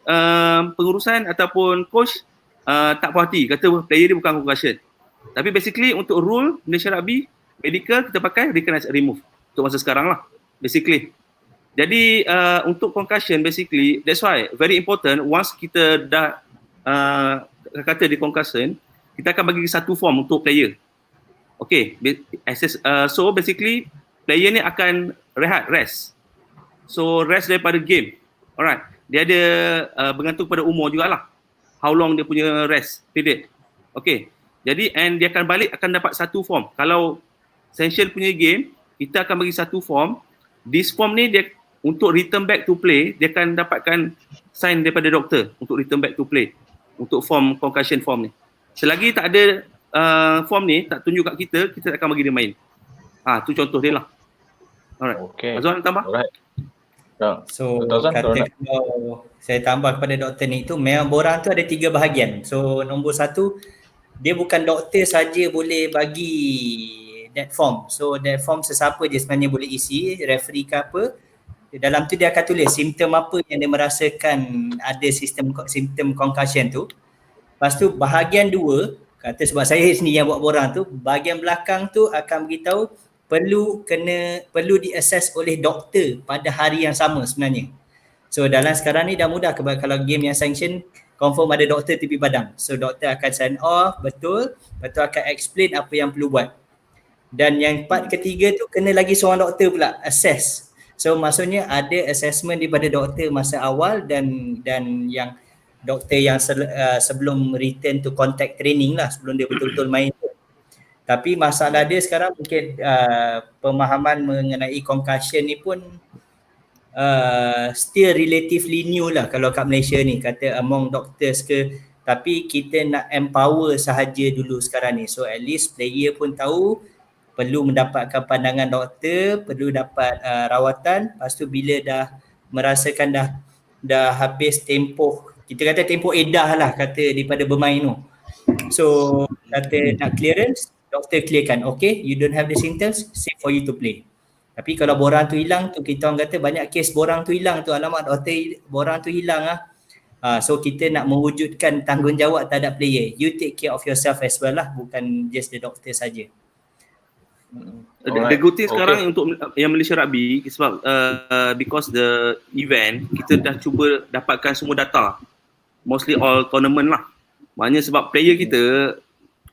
S5: pengurusan ataupun coach tak puas hati, kata player dia bukan concussion. Tapi basically untuk rule Malaysia Rugby, medical kita pakai recognize remove untuk masa sekarang lah, basically. Jadi untuk concussion basically, that's why very important once kita dah kata di concussion, kita akan bagi satu form untuk player. Okay, so basically player ni akan rehat, rest. So rest daripada game. Alright, dia ada bergantung pada umur jugalah. How long dia punya rest period. Okay, jadi and dia akan balik akan dapat satu form. Kalau sanction punya game, kita akan bagi satu form. This form ni dia untuk return back to play, dia akan dapatkan sign daripada doktor untuk return back to play. Untuk form concussion form ni. Selagi tak ada form ni, tak tunjuk kat kita, kita akan bagi dia main. Tu contoh dia lah. Alright.
S4: Okay.
S5: Azwan tambah?
S4: Alright.
S6: So kata kalau saya tambah kepada doktor ni tu, memang borang tu ada 3 bahagian. So nombor 1, dia bukan doktor saja boleh bagi that form. So that form sesiapa je sebenarnya boleh isi, referee ke apa. Dalam tu dia akan tulis simptom apa yang dia merasakan ada simptom concussion tu. Lepas tu bahagian 2, kata sebab saya sendiri yang buat borang tu, bahagian belakang tu akan beritahu perlu di-assess oleh doktor pada hari yang sama sebenarnya. So dalam sekarang ni dah mudah kalau game yang sanction confirm ada doktor tepi padang. So doktor akan sign off, betul akan explain apa yang perlu buat. Dan yang part ketiga tu kena lagi seorang doktor pula assess. So maksudnya ada assessment daripada doktor masa awal dan yang doktor yang sebelum return to contact training lah, sebelum dia betul-betul main tu. Tapi masalah dia sekarang mungkin pemahaman mengenai concussion ni pun still relatively new lah kalau kat Malaysia ni, kata among doctors ke. Tapi kita nak empower sahaja dulu sekarang ni. So at least player pun tahu perlu mendapatkan pandangan doktor, perlu dapat rawatan. Lepas tu bila dah merasakan dah habis tempoh, kita kata tempoh edah lah kata daripada bermain tu. So kata nak clearance, doktor clearkan, okay you don't have the symptoms, safe for you to play. Tapi kalau borang tu hilang tu, kita orang kata banyak kes borang tu hilang tu, alamak doktor borang tu hilang lah. So kita nak mewujudkan tanggungjawab terhadap player. You take care of yourself as well lah, bukan just the doctor saja.
S5: The good thing sekarang untuk yang Malaysia Rugby sebab because the event kita dah cuba dapatkan semua data, mostly all tournament lah. Maknanya sebab player kita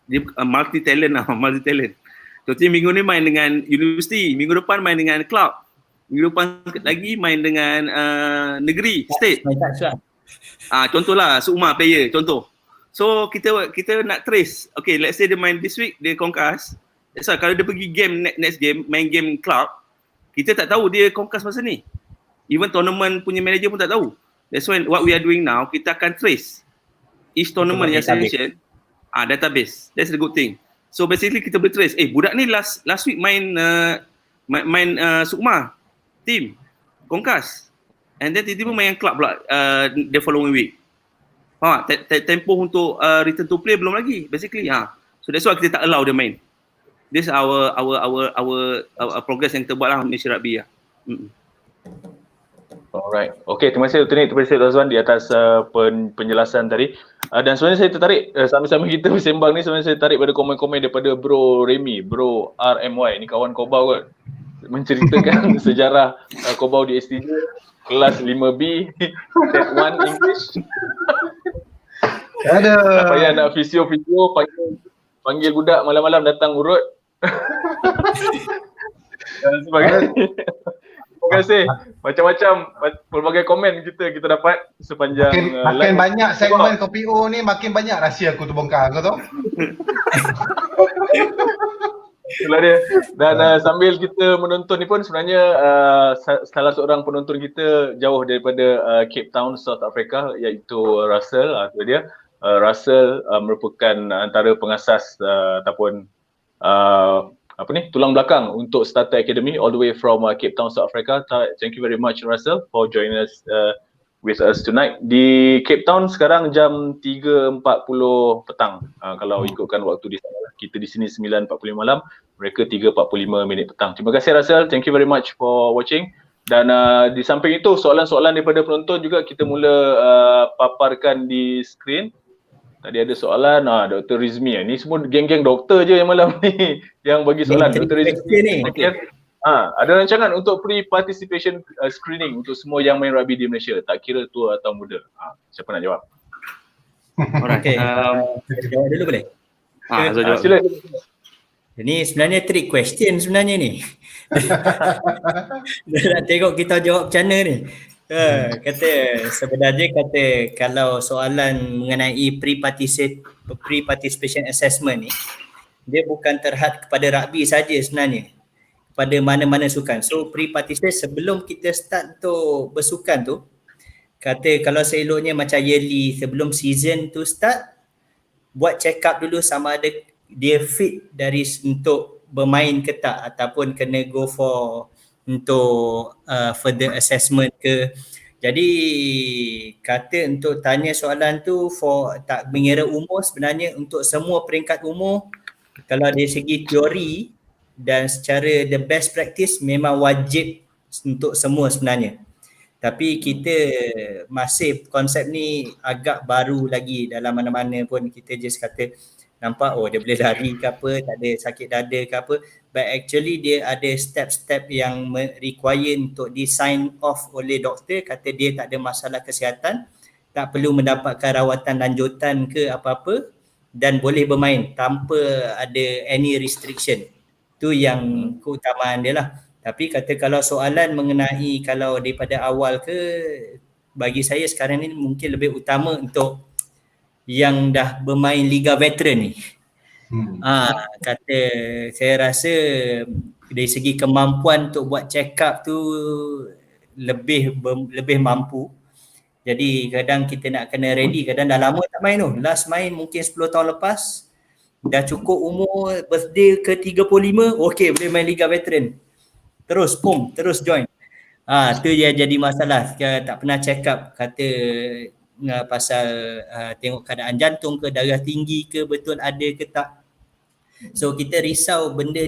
S5: dia multi talent lah, multi talent. Contohnya minggu ni main dengan universiti, minggu depan main dengan club, minggu depan lagi main dengan negeri, state. Contohlah Sukma player contoh. So kita nak trace. Okay, let's say dia main this week dia concuss. So kalau dia pergi game next game main game club, kita tak tahu dia concuss masa ni. Even tournament punya manager pun tak tahu. That's why what we are doing now, kita akan trace each tournament yang saya mention, database. That's the good thing. So basically kita boleh trace, budak ni last week main Sukma team concuss, and then tiba-tiba main club pula the following week. Tempoh untuk return to play belum lagi basically. So that's why kita tak allow dia main. This our progress yang kita buat lah Malaysia Rugby lah.
S4: Alright. Okay, terima kasih Dr. Nick, terima kasih Dr. Azwan di atas penjelasan tadi. Dan sebenarnya saya tertarik sama-sama kita bersembang ni, sebenarnya saya tertarik pada komen-komen daripada Bro Remy, Bro RMY, ni kawan Kobau kot. Menceritakan sejarah Kobau di STJ kelas 5B Set 1 English. Tak payah nak fisio-fisio, panggil budak malam-malam datang urut. Dan sebagainya. Terima kasih. Macam-macam pelbagai komen kita dapat sepanjang
S1: makin banyak segmen Kopi O ni, makin banyak rahsia aku terbongkar, kau tahu?
S4: Itulah dia. Dan sambil kita menonton ni pun sebenarnya salah seorang penonton kita jauh daripada Cape Town, South Africa, iaitu Russell. Itu dia. Russell merupakan antara pengasas ataupun tulang belakang untuk Starter Academy all the way from Cape Town, South Africa. Thank you very much Russell for joining us with us tonight. Di Cape Town sekarang jam 3.40 petang. Kalau ikutkan waktu di sana. Kita di sini 9.45 malam, mereka 3.45 minit petang. Terima kasih Russell, thank you very much for watching. Dan di samping itu, soalan-soalan daripada penonton juga kita mula paparkan di skrin. Tadi ada soalan, Dr. Rizmi. Ni semua geng-geng doktor je yang malam ni yang bagi soalan. Dr. Rizmi, ada rancangan untuk pre-participation screening untuk semua yang main rugby di Malaysia, tak kira tua atau muda. Siapa nak jawab?
S5: Alright.
S6: Okay, jawab dulu boleh?
S5: Jawab.
S4: Sila.
S6: Ini sebenarnya trick question sebenarnya ni. Dia nak tengok kita jawab macam mana ni. Kata sebenarnya kalau soalan mengenai pre-participation assessment ni, dia bukan terhad kepada rugby saja sebenarnya, pada mana-mana sukan. So pre-participation sebelum kita start untuk bersukan tu, kata kalau seeloknya macam yearly sebelum season tu start, buat check up dulu sama ada dia fit dari untuk bermain ke tak, ataupun kena go for untuk further assessment ke. Jadi kata untuk tanya soalan tu for tak mengira umur, sebenarnya untuk semua peringkat umur, kalau dari segi teori dan secara the best practice memang wajib untuk semua sebenarnya. Tapi kita masih konsep ni agak baru lagi, dalam mana-mana pun kita just kata nampak dia boleh lari ke apa, tak ada sakit dada ke apa, but actually dia ada step-step yang require untuk di sign off oleh doktor, kata dia tak ada masalah kesihatan, tak perlu mendapatkan rawatan lanjutan ke apa-apa, dan boleh bermain tanpa ada any restriction. Tu yang keutamaan dia lah. Tapi kata kalau soalan mengenai kalau daripada awal ke, bagi saya sekarang ni mungkin lebih utama untuk yang dah bermain Liga Veteran ni. Kata saya rasa dari segi kemampuan untuk buat check up tu lebih mampu. Jadi kadang kita nak kena ready, kadang dah lama tak main tu. Last main mungkin 10 tahun lepas, dah cukup umur birthday ke 35, okey boleh main Liga Veteran. Terus join. Tu yang jadi masalah. Tak pernah check up, kata pasal tengok keadaan jantung ke, darah tinggi ke, betul ada ke tak. So kita risau benda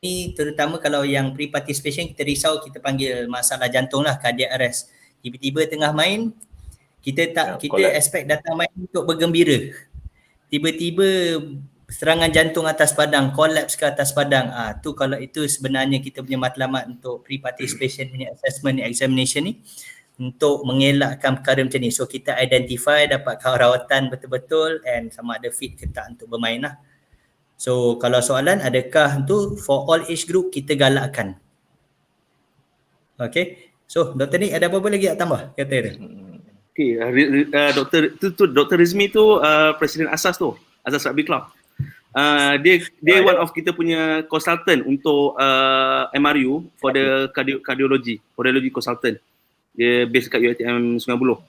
S6: ni, terutama kalau yang pre-participation, kita risau, kita panggil masalah jantung lah, cardiac arrest. Tiba-tiba tengah main, kita expect datang main untuk bergembira, tiba-tiba serangan jantung atas padang, collapse ke atas padang. Tu kalau itu sebenarnya kita punya matlamat untuk pre-participation punya assessment examination ni, untuk mengelakkan perkara macam ni. So kita identify, dapatkan rawatan betul-betul and sama ada fit ke tak untuk bermain lah. So kalau soalan adakah tu for all age group, kita galakkan. Okay, so Dr. Nick ada apa-apa lagi nak tambah kata dia?
S5: Okay, Dr. Rizmi tu Presiden Asas tu, Asas Rugby Club. Dia one of kita punya consultant untuk MRU for the cardiology consultant. Dia base kat UiTM Sungai Buloh.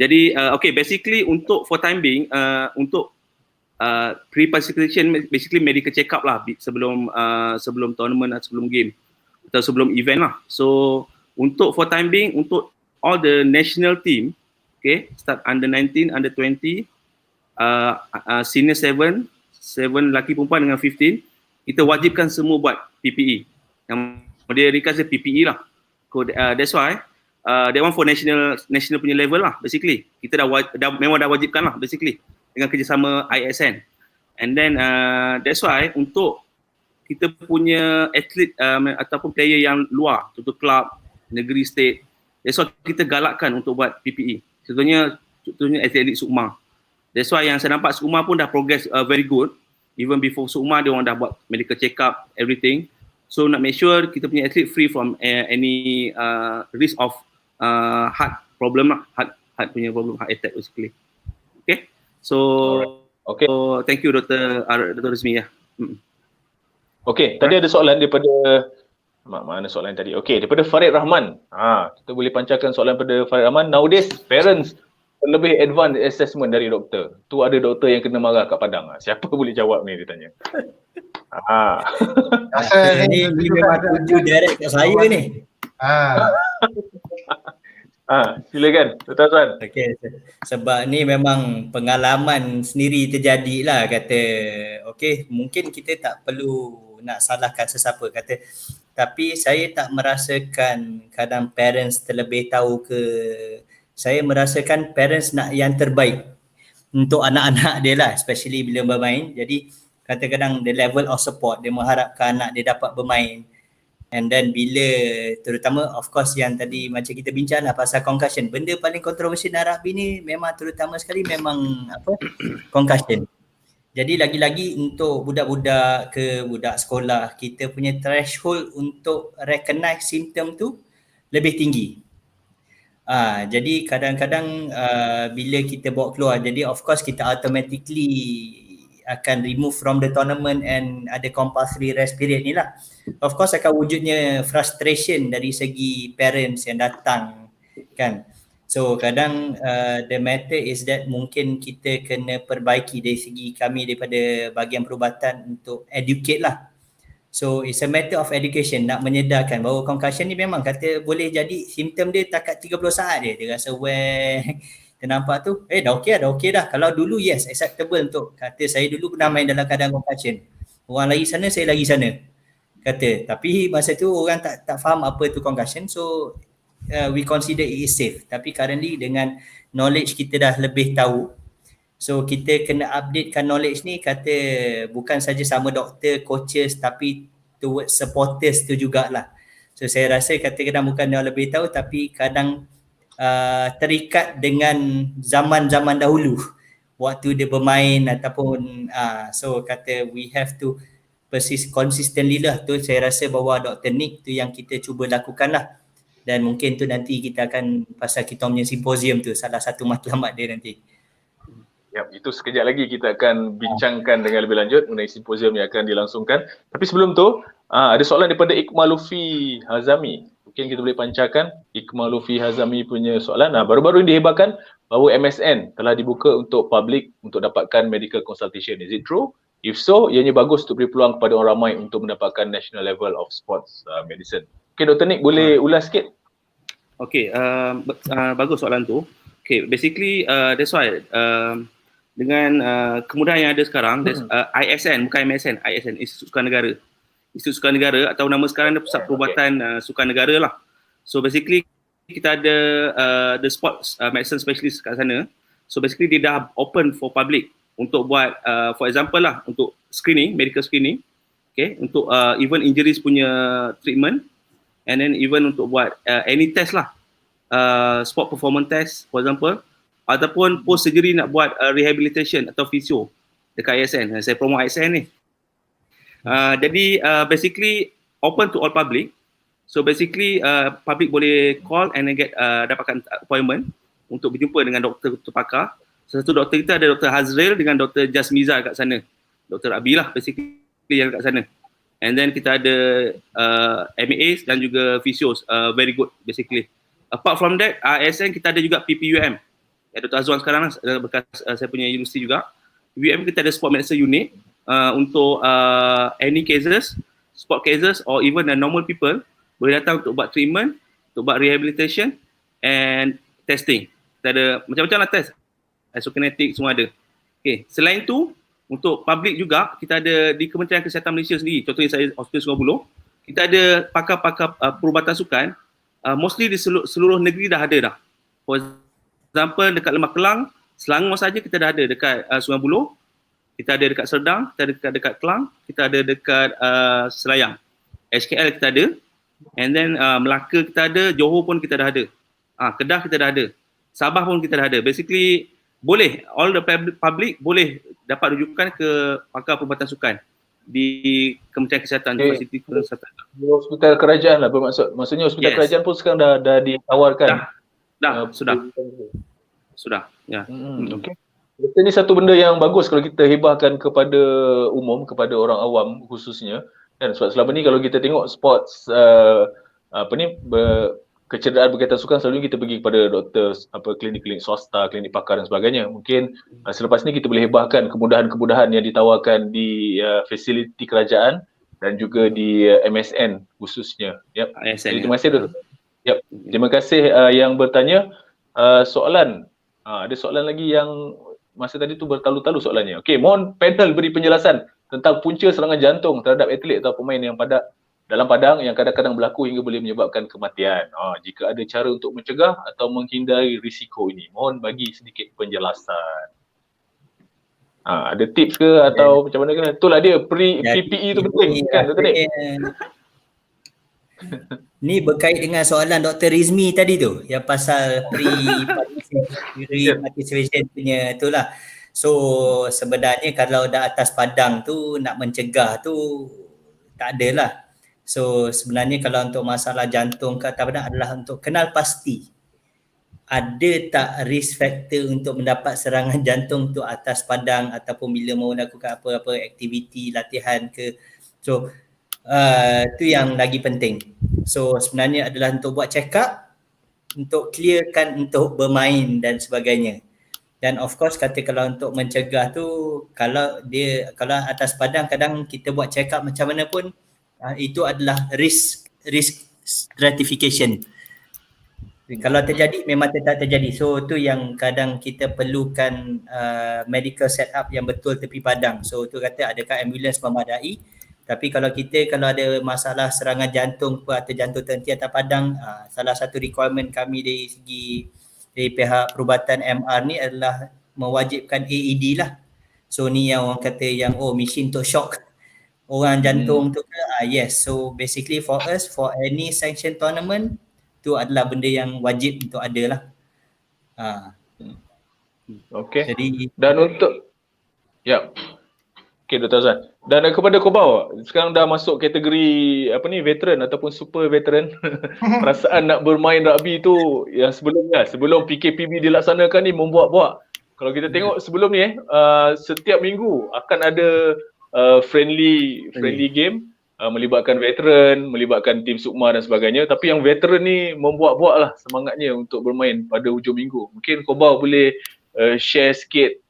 S5: Jadi basically untuk for time being untuk pre-participation basically medical check up lah sebelum tournament atau sebelum game atau sebelum event lah. So untuk for time being untuk all the national team, start under 19, under 20, senior 7 lelaki perempuan dengan 15, kita wajibkan semua buat PPE. Yang dia rekas dia PPE lah. That's why that one for national punya level lah basically. Kita memang dah wajibkan lah basically dengan kerjasama ISN. And then that's why untuk kita punya atlet ataupun player yang luar, contoh club, negeri, state, that's why kita galakkan untuk buat PPE. Contohnya atlet Sukma. That's why yang saya nampak Sukma pun dah progress very good. Even before Sukma, dia orang dah buat medical check up, everything. So nak make sure kita punya atlet free from any risk of heart problem lah, heart punya problem, heart attack basically. Okay, so
S4: okay.
S5: So thank you Dr. Rizmi ya.
S4: Okay, tadi ada soalan daripada mana soalan tadi? Okay, daripada Farid Rahman. Kita boleh pancarkan soalan daripada Farid Rahman. Nowadays parents lebih advance assessment dari doktor. Tu ada doktor yang kena marah kat Padang. Siapa boleh jawab ni, dia tanya.
S6: Ini memang tuju direct kat saya ni.
S4: Silakan Dr. Azwan.
S6: Okey, sebab ni memang pengalaman sendiri terjadilah kata okey, mungkin kita tak perlu nak salahkan sesiapa kata, tapi saya tak merasakan kadang parents terlebih tahu ke, saya merasakan parents nak yang terbaik untuk anak-anak dia lah, especially bila bermain. Jadi kadang-kadang the level of support dia mengharapkan anak dia dapat bermain. And then bila terutama of course yang tadi macam kita bincang lah pasal concussion, benda paling kontroversial dalam rugby ni memang terutama sekali memang concussion. Jadi lagi-lagi untuk budak-budak ke budak sekolah, kita punya threshold untuk recognize simptom tu lebih tinggi. Jadi kadang-kadang bila kita bawa keluar, jadi of course kita automatically akan remove from the tournament and ada compulsory rest period ni lah. Of course akan wujudnya frustration dari segi parents yang datang kan. So kadang the matter is that mungkin kita kena perbaiki dari segi kami daripada bahagian perubatan untuk educate lah. So it's a matter of education, nak menyedarkan bahawa concussion ni memang kata boleh jadi simptom dia takat 30 saat je. Dia rasa dia nampak tu, dah okey dah. Kalau dulu yes, acceptable untuk kata saya dulu pernah main dalam keadaan concussion. Orang lari sana, saya lari sana. Kata, tapi masa tu orang tak faham apa tu concussion. So we consider it is safe. Tapi currently dengan knowledge kita dah lebih tahu, so kita kena updatekan knowledge ni, kata bukan saja sama doktor, coaches, tapi towards supporters tu jugalah. So saya rasa kadang-kadang bukan yang lebih tahu, tapi kadang terikat dengan zaman-zaman dahulu waktu dia bermain ataupun so kata we have to persist consistently lah. Tu saya rasa bahawa Dr. Nick tu yang kita cuba lakukan lah, dan mungkin tu nanti kita akan pasal kita punya simposium tu salah satu matlamat dia nanti.
S4: Ya, itu sekejap lagi kita akan bincangkan dengan lebih lanjut mengenai simposium yang akan dilangsungkan. Tapi sebelum tu, ada soalan daripada Iqmal Lufi Hazami. Mungkin kita boleh pancarkan Iqmal Lufi Hazami punya soalan. Baru-baru ini dihebarkan bahawa MSN telah dibuka untuk public untuk dapatkan medical consultation. Is it true? If so, ianya bagus untuk beri peluang kepada orang ramai untuk mendapatkan national level of sports medicine. Okay, Dr. Nick boleh ulas sikit?
S5: Okay, bagus soalan tu. Okay, basically that's why dengan kemudahan yang ada sekarang, ISN, bukan MSN, ISN, Institut Sukan Negara. Institut Sukan Negara atau nama sekarang dia Pusat Perubatan Sukan Negara lah. So basically kita ada the sports medicine specialist kat sana. So basically dia dah open for public untuk buat for example lah, untuk screening, medical screening, okay, untuk even injuries punya treatment, and then even untuk buat any test lah, sport performance test for example, ataupun post surgery nak buat rehabilitation atau physio dekat ISN. Saya promote ISN ni. Jadi basically open to all public. So basically public boleh call and then get dapatkan appointment untuk berjumpa dengan doktor pakar. Satu doktor kita ada Dr. Hazril dengan Dr. Jasmiza kat sana. Dr. Abi lah basically yang kat sana. And then kita ada MAs dan juga physios, very good basically. Apart from that, ISN kita ada juga PPUM. Dr. Azwan sekarang bekas saya punya universiti juga. PPUM kita ada sport medicine unit untuk any cases, sport cases or even the normal people boleh datang untuk buat treatment, untuk buat rehabilitation and testing. Kita ada macam-macam lah test. Isokinetik semua ada. Okay. Selain tu, untuk public juga, kita ada di Kementerian Kesihatan Malaysia sendiri, contohnya saya Hospital Sungai Buloh, kita ada pakar-pakar perubatan sukan, mostly di seluruh negeri dah ada dah. For example, dekat Lembah Kelang, Selangor saja kita dah ada dekat Sungai Buloh, kita ada dekat Serdang, kita ada dekat Kelang, kita ada dekat Selayang. HKL kita ada, and then Melaka kita ada, Johor pun kita dah ada. Kedah kita dah ada. Sabah pun kita dah ada. Basically, boleh, all the public boleh dapat rujukan ke pakar perubatan sukan di Kementerian Kesihatan, Universiti Kesihatan.
S4: Hospital kerajaan lah bermaksud. Maksudnya hospital kerajaan pun sekarang dah ditawarkan. Sudah. Ya. Okay. Ini satu benda yang bagus kalau kita hebahkan kepada umum, kepada orang awam khususnya. Dan sebab selama ni kalau kita tengok sports kecederaan berkaitan sukan, selalunya kita pergi kepada doktor, klinik-klinik swasta, klinik pakar dan sebagainya. Mungkin selepas ni kita boleh hebahkan kemudahan-kemudahan yang ditawarkan di fasiliti kerajaan dan juga di MSN khususnya. Yep. Jadi terima kasih Dr. Yep. Terima kasih yang bertanya. Soalan, ada soalan lagi yang masa tadi tu bertalu-talu soalannya. Okey, mohon panel beri penjelasan tentang punca serangan jantung terhadap atlet atau pemain yang dalam padang yang kadang-kadang berlaku hingga boleh menyebabkan kematian. Jika ada cara untuk mencegah atau menghindari risiko ini, mohon bagi sedikit penjelasan. Ada tips ke atau macam mana kan? Itulah dia PPE tu penting kan Dr. Nick?
S6: Ni berkait dengan soalan Dr. Rizmi tadi tu, yang pasal pre-participation punya tu lah. So sebenarnya kalau dah atas padang tu nak mencegah tu tak adalah. So sebenarnya kalau untuk masalah jantung ke atas padang adalah untuk kenal pasti ada tak risk factor untuk mendapat serangan jantung tu atas padang ataupun bila mau lakukan apa-apa aktiviti latihan ke. So tu yang lagi penting. So sebenarnya adalah untuk buat check up, untuk clearkan untuk bermain dan sebagainya. Dan of course kata kalau untuk mencegah tu, kalau atas padang kadang kita buat check up macam mana pun itu adalah risk stratification. Kalau terjadi memang tetap terjadi. So tu yang kadang kita perlukan medical setup yang betul tepi padang. So tu kata adakah ambulans memadai. Tapi kalau ada masalah serangan jantung atau jantung terhenti atas padang, salah satu requirement kami dari pihak perubatan MR ni adalah mewajibkan AED lah. So ni yang orang kata yang mesin untuk shock orang jantung tu ke? Yes. So basically for us, for any sanction tournament, tu adalah benda yang wajib untuk ada lah.
S4: Okay.
S6: Jadi
S4: dan untuk Okay Dr. Azwan. Dan kepada Kobau, sekarang dah masuk kategori veteran ataupun super veteran. Perasaan nak bermain rugby tu yang sebelum PKPB dilaksanakan ni membuat-buat. Kalau kita tengok sebelum ni setiap minggu akan ada friendly game melibatkan veteran, melibatkan tim Sukma dan sebagainya. Tapi yang veteran ni membuat-buat lah semangatnya untuk bermain pada hujung minggu. Mungkin Kobau boleh share sikit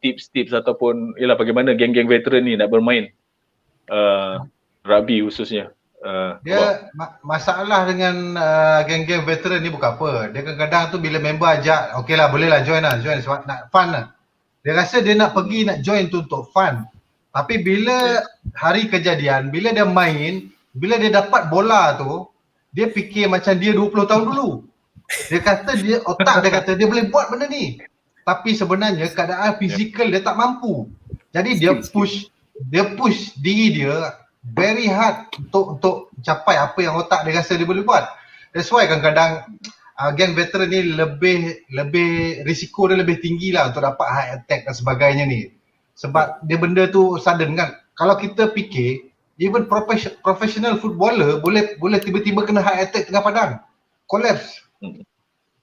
S4: tips-tips ataupun bagaimana geng-geng veteran ni nak bermain rugby khususnya.
S1: Dia masalah dengan geng-geng veteran ni bukan apa. Dia kadang-kadang tu bila member ajak, okeylah bolehlah join sebab nak fun lah. Dia rasa dia nak pergi nak join tu untuk fun. Tapi bila hari kejadian, bila dia main, bila dia dapat bola tu, dia fikir macam dia 20 tahun dulu. Dia kata otak dia kata dia boleh buat benda ni. Tapi sebenarnya keadaan fizikal dia tak mampu. Jadi dia push diri dia very hard untuk capai apa yang otak dia rasa dia boleh buat. That's why kadang-kadang geng veteran ni lebih risiko dia lebih tinggi lah untuk dapat heart attack dan sebagainya ni. Sebab dia benda tu sudden kan. Kalau kita fikir, even professional footballer boleh tiba-tiba kena heart attack tengah padang. Collapse.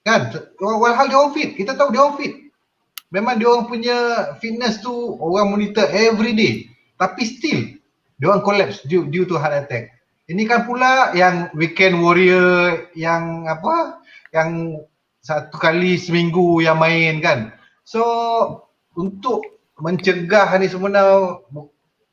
S1: Kan? Walhal dia orang fit. Kita tahu dia orang fit. Memang dia orang punya fitness tu orang monitor every day. Tapi still dia orang collapse due to heart attack. Ini kan pula yang weekend warrior yang satu kali seminggu yang main kan. So untuk mencegah ni sebenarnya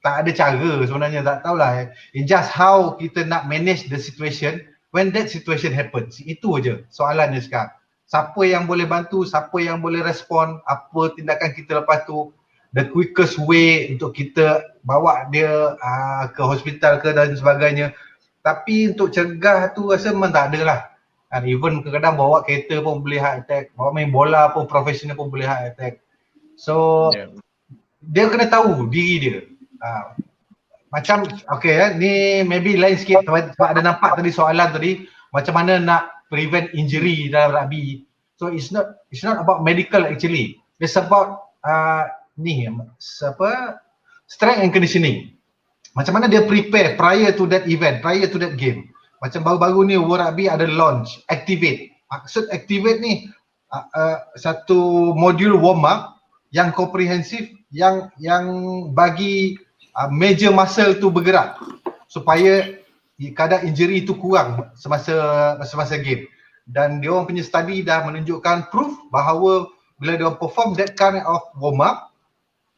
S1: tak ada cara sebenarnya, tak tahulah. It's just how kita nak manage the situation when that situation happens. Itu aja soalannya sekarang. Siapa yang boleh bantu, siapa yang boleh respon, apa tindakan kita lepas tu, the quickest way untuk kita bawa dia ke hospital ke dan sebagainya. Tapi untuk cegah tu rasa memang tak ada lah. Even kadang-kadang bawa kereta pun boleh heart attack, bawa main bola pun profesional pun boleh heart attack. So dia kena tahu diri dia. Macam ni maybe lain sikit sebab ada nampak tadi soalan tadi macam mana nak prevent injury dalam rugby. So it's not about medical actually. It's about strength and conditioning. Macam mana dia prepare prior to that event, prior to that game. Macam baru-baru ni World Rugby ada launch Activate. Maksud Activate ni satu modul warm up yang komprehensif yang bagi major muscle tu bergerak supaya kadar injury tu kurang semasa game. Dan dia orang punya study dah menunjukkan proof bahawa bila dia orang perform that kind of warm up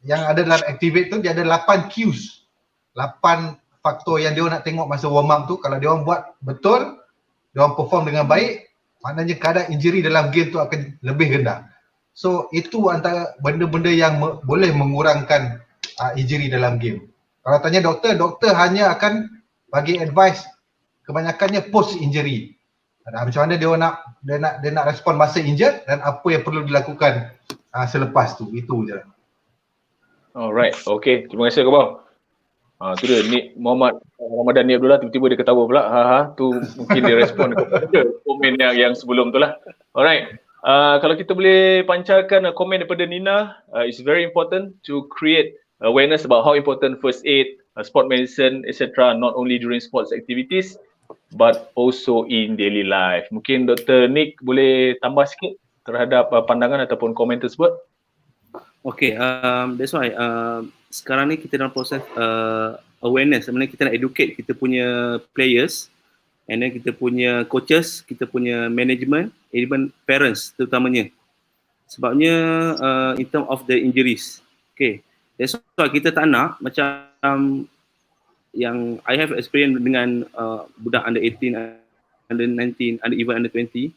S1: yang ada dalam Activate tu, dia ada 8 cues, 8 faktor yang dia orang nak tengok masa warm up tu. Kalau dia orang buat betul, diorang perform dengan baik, maknanya kadar injury dalam game tu akan lebih rendah. So itu antara benda-benda yang boleh mengurangkan injury dalam game. Kalau tanya doktor, doktor hanya akan bagi advice kebanyakannya post injury. Macam mana dia nak respon masa injured dan apa yang perlu dilakukan selepas tu. Itu je.
S4: Alright, okay. Terima kasih Kebau. Tu dia Nik Muhammad Ramadan ni Abdullah tiba-tiba dia ketawa pula. Tu mungkin dia respon kepada komen yang sebelum tu lah. Alright. Kalau kita boleh pancarkan komen daripada Nina, it's very important to create awareness about how important first aid, sport medicine, etc. not only during sports activities but also in daily life. Mungkin Dr. Nick boleh tambah sikit terhadap pandangan ataupun komen tersebut.
S5: Okay, that's why sekarang ni kita dalam proses awareness. Sebenarnya kita nak educate kita punya players, and then kita punya coaches, kita punya management, even parents terutamanya. Sebabnya in term of the injuries. Okay, that's why kita tak nak macam yang I have experience dengan budak under 18, under 19, even under 20.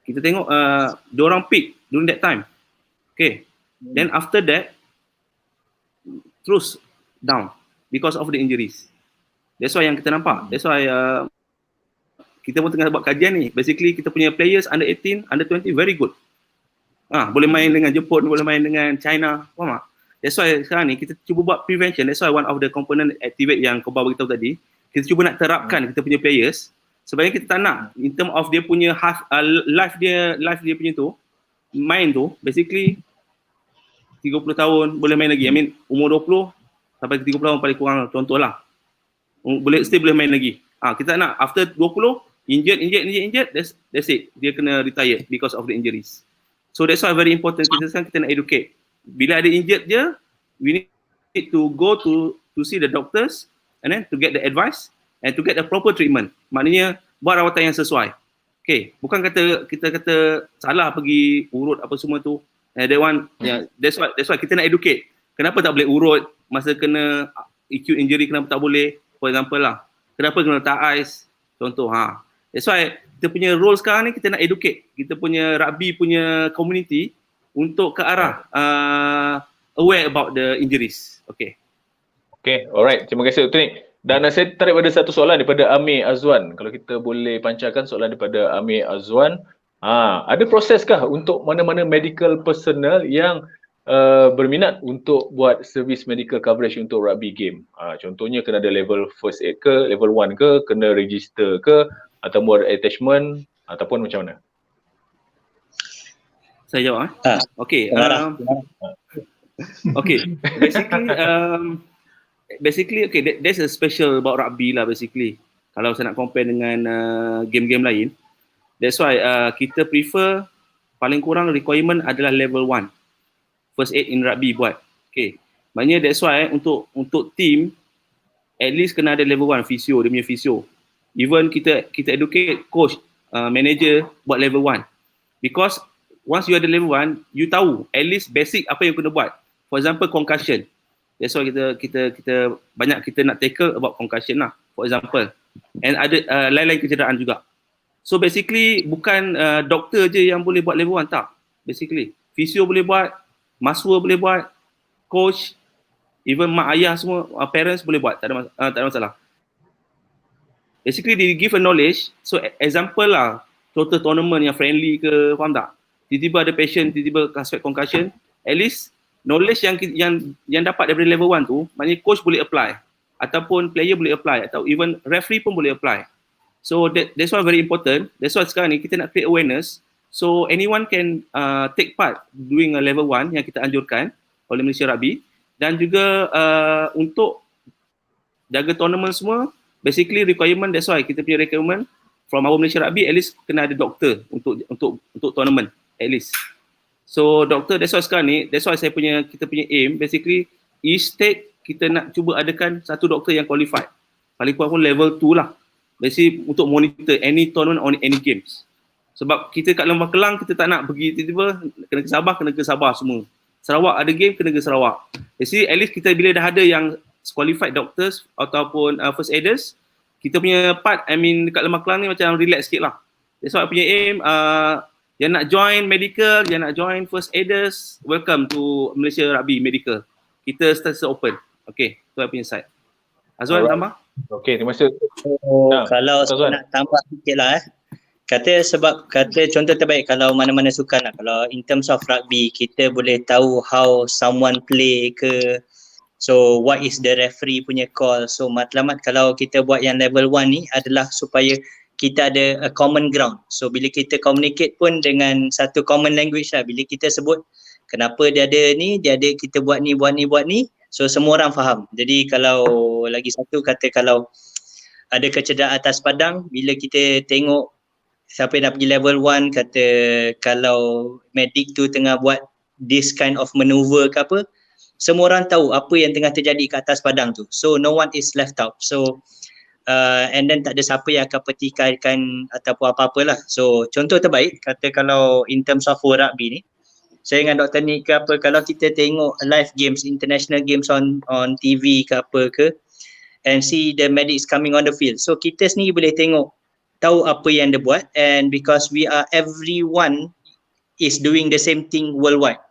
S5: Kita tengok diorang peak during that time. Okay, then after that terus down because of the injuries. That's why yang kita nampak. That's why kita pun tengah buat kajian ni. Basically kita punya players under 18, under 20 very good. Boleh main dengan Jepun, boleh main dengan China. Faham tak? That's why sekarang ni kita cuba buat prevention. That's why one of the component activate yang kau bawa beritahu tadi, kita cuba nak terapkan kita punya players. Sebenarnya kita tak nak in term of dia punya life dia punya tu, main tu basically 30 tahun boleh main lagi. I mean umur 20 sampai ke 30 tahun paling kurang contohlah. Still boleh main lagi. Kita tak nak after 20 injured, that's it. Dia kena retire because of the injuries. So that's why very important kita nak educate. Bila ada injured je, we need to go to see the doctors and then to get the advice and to get the proper treatment. Maknanya buat rawatan yang sesuai. Okay, bukan kita kata salah pergi urut apa semua tu. That one, that's why kita nak educate. Kenapa tak boleh urut masa kena acute injury, kenapa tak boleh? For example lah, kenapa kena letak ais? Contoh, That's why kita punya role sekarang ni kita nak educate kita punya rugby punya community untuk ke arah aware about the injuries. Okay.
S4: Okay, alright. Terima kasih Dr. Nick. Dan saya tarik pada satu soalan daripada Amir Azwan. Kalau kita boleh pancarkan soalan daripada Amir Azwan. Ada proseskah untuk mana-mana medical personnel yang berminat untuk buat service medical coverage untuk rugby game? Contohnya kena ada level first aid ke, level 1 ke, kena register ke, atau buat attachment ataupun macam mana?
S5: Saya jawab. Okay. Okay. Basically, okay, there's a special about rugby lah basically. Kalau saya nak compare dengan game-game lain, that's why kita prefer paling kurang requirement adalah level 1 first aid in rugby buat. Okay. Maknanya that's why untuk team at least kena ada level 1 physio, dia punya physio. Even kita educate coach, manager buat level 1. Because once you ada level 1, you tahu at least basic apa yang kena buat. For example, concussion. That's why kita banyak kita nak tackle about concussion lah. For example. And ada lain-lain kecederaan juga. So basically bukan doktor je yang boleh buat level 1, tak. Basically physio boleh buat, masua boleh buat, coach, even mak ayah semua, parents boleh buat, tak ada masalah. Basically they give a knowledge. So example lah, total tournament yang friendly ke, faham tak? Tiba-tiba ada patient, tiba-tiba suspect concussion, at least knowledge yang dapat daripada level 1 tu, maknanya coach boleh apply ataupun player boleh apply atau even referee pun boleh apply. So that's why very important. That's why sekarang ni kita nak create awareness. So anyone can take part doing a level 1 yang kita anjurkan oleh Malaysia Rugby, dan juga untuk jaga tournament semua, basically requirement, that's why kita punya requirement from our Malaysia Rugby at least kena ada doktor untuk tournament at least. So doktor, that's why sekarang ni, that's why kita punya aim basically each state kita nak cuba adakan satu doktor yang qualified. Paling kurang pun level 2 lah. Basically untuk monitor any tournament or any games. Sebab kita kat Lembah Kelang kita tak nak pergi tiba-tiba kena ke Sabah semua. Sarawak ada game kena ke Sarawak. Jadi at least kita bila dah ada yang qualified doctors ataupun first aiders, kita punya part, I mean dekat Lembah Kelang ni macam relax sikit lah. That's why I punya aim, yang nak join medical, yang nak join first aiders, welcome to Malaysia Rugby Medical. Kita start open. Okay, tu I punya side. Azwan,
S4: Alright.
S5: tambah?
S4: Okay, terima kasih.
S6: Kalau
S4: Azwan.
S6: saya nak tambah sikit lah kata contoh terbaik kalau mana-mana sukan lah, kalau in terms of rugby kita boleh tahu how someone play ke, so what is the referee punya call. So matlamat kalau kita buat yang level 1 ni adalah supaya kita ada a common ground. So bila kita communicate pun dengan satu common language lah, bila kita sebut kenapa dia ada ni, kita buat ni, so semua orang faham. Jadi kalau lagi satu kata kalau ada kecederaan atas padang, bila kita tengok siapa yang nak pergi level 1 kata kalau medik tu tengah buat this kind of maneuver ke apa, semua orang tahu apa yang tengah terjadi kat atas padang tu. So no one is left out. So and then tak ada siapa yang akan petikaikan ataupun apa-apalah. So contoh terbaik kata kalau in terms of World Rugby ni, saya dengan Dr. Nick ke apa, kalau kita tengok live games, international games on TV ke apa ke, and see the medics coming on the field. So kita sendiri boleh tengok, tahu apa yang dia buat, and because everyone is doing the same thing worldwide.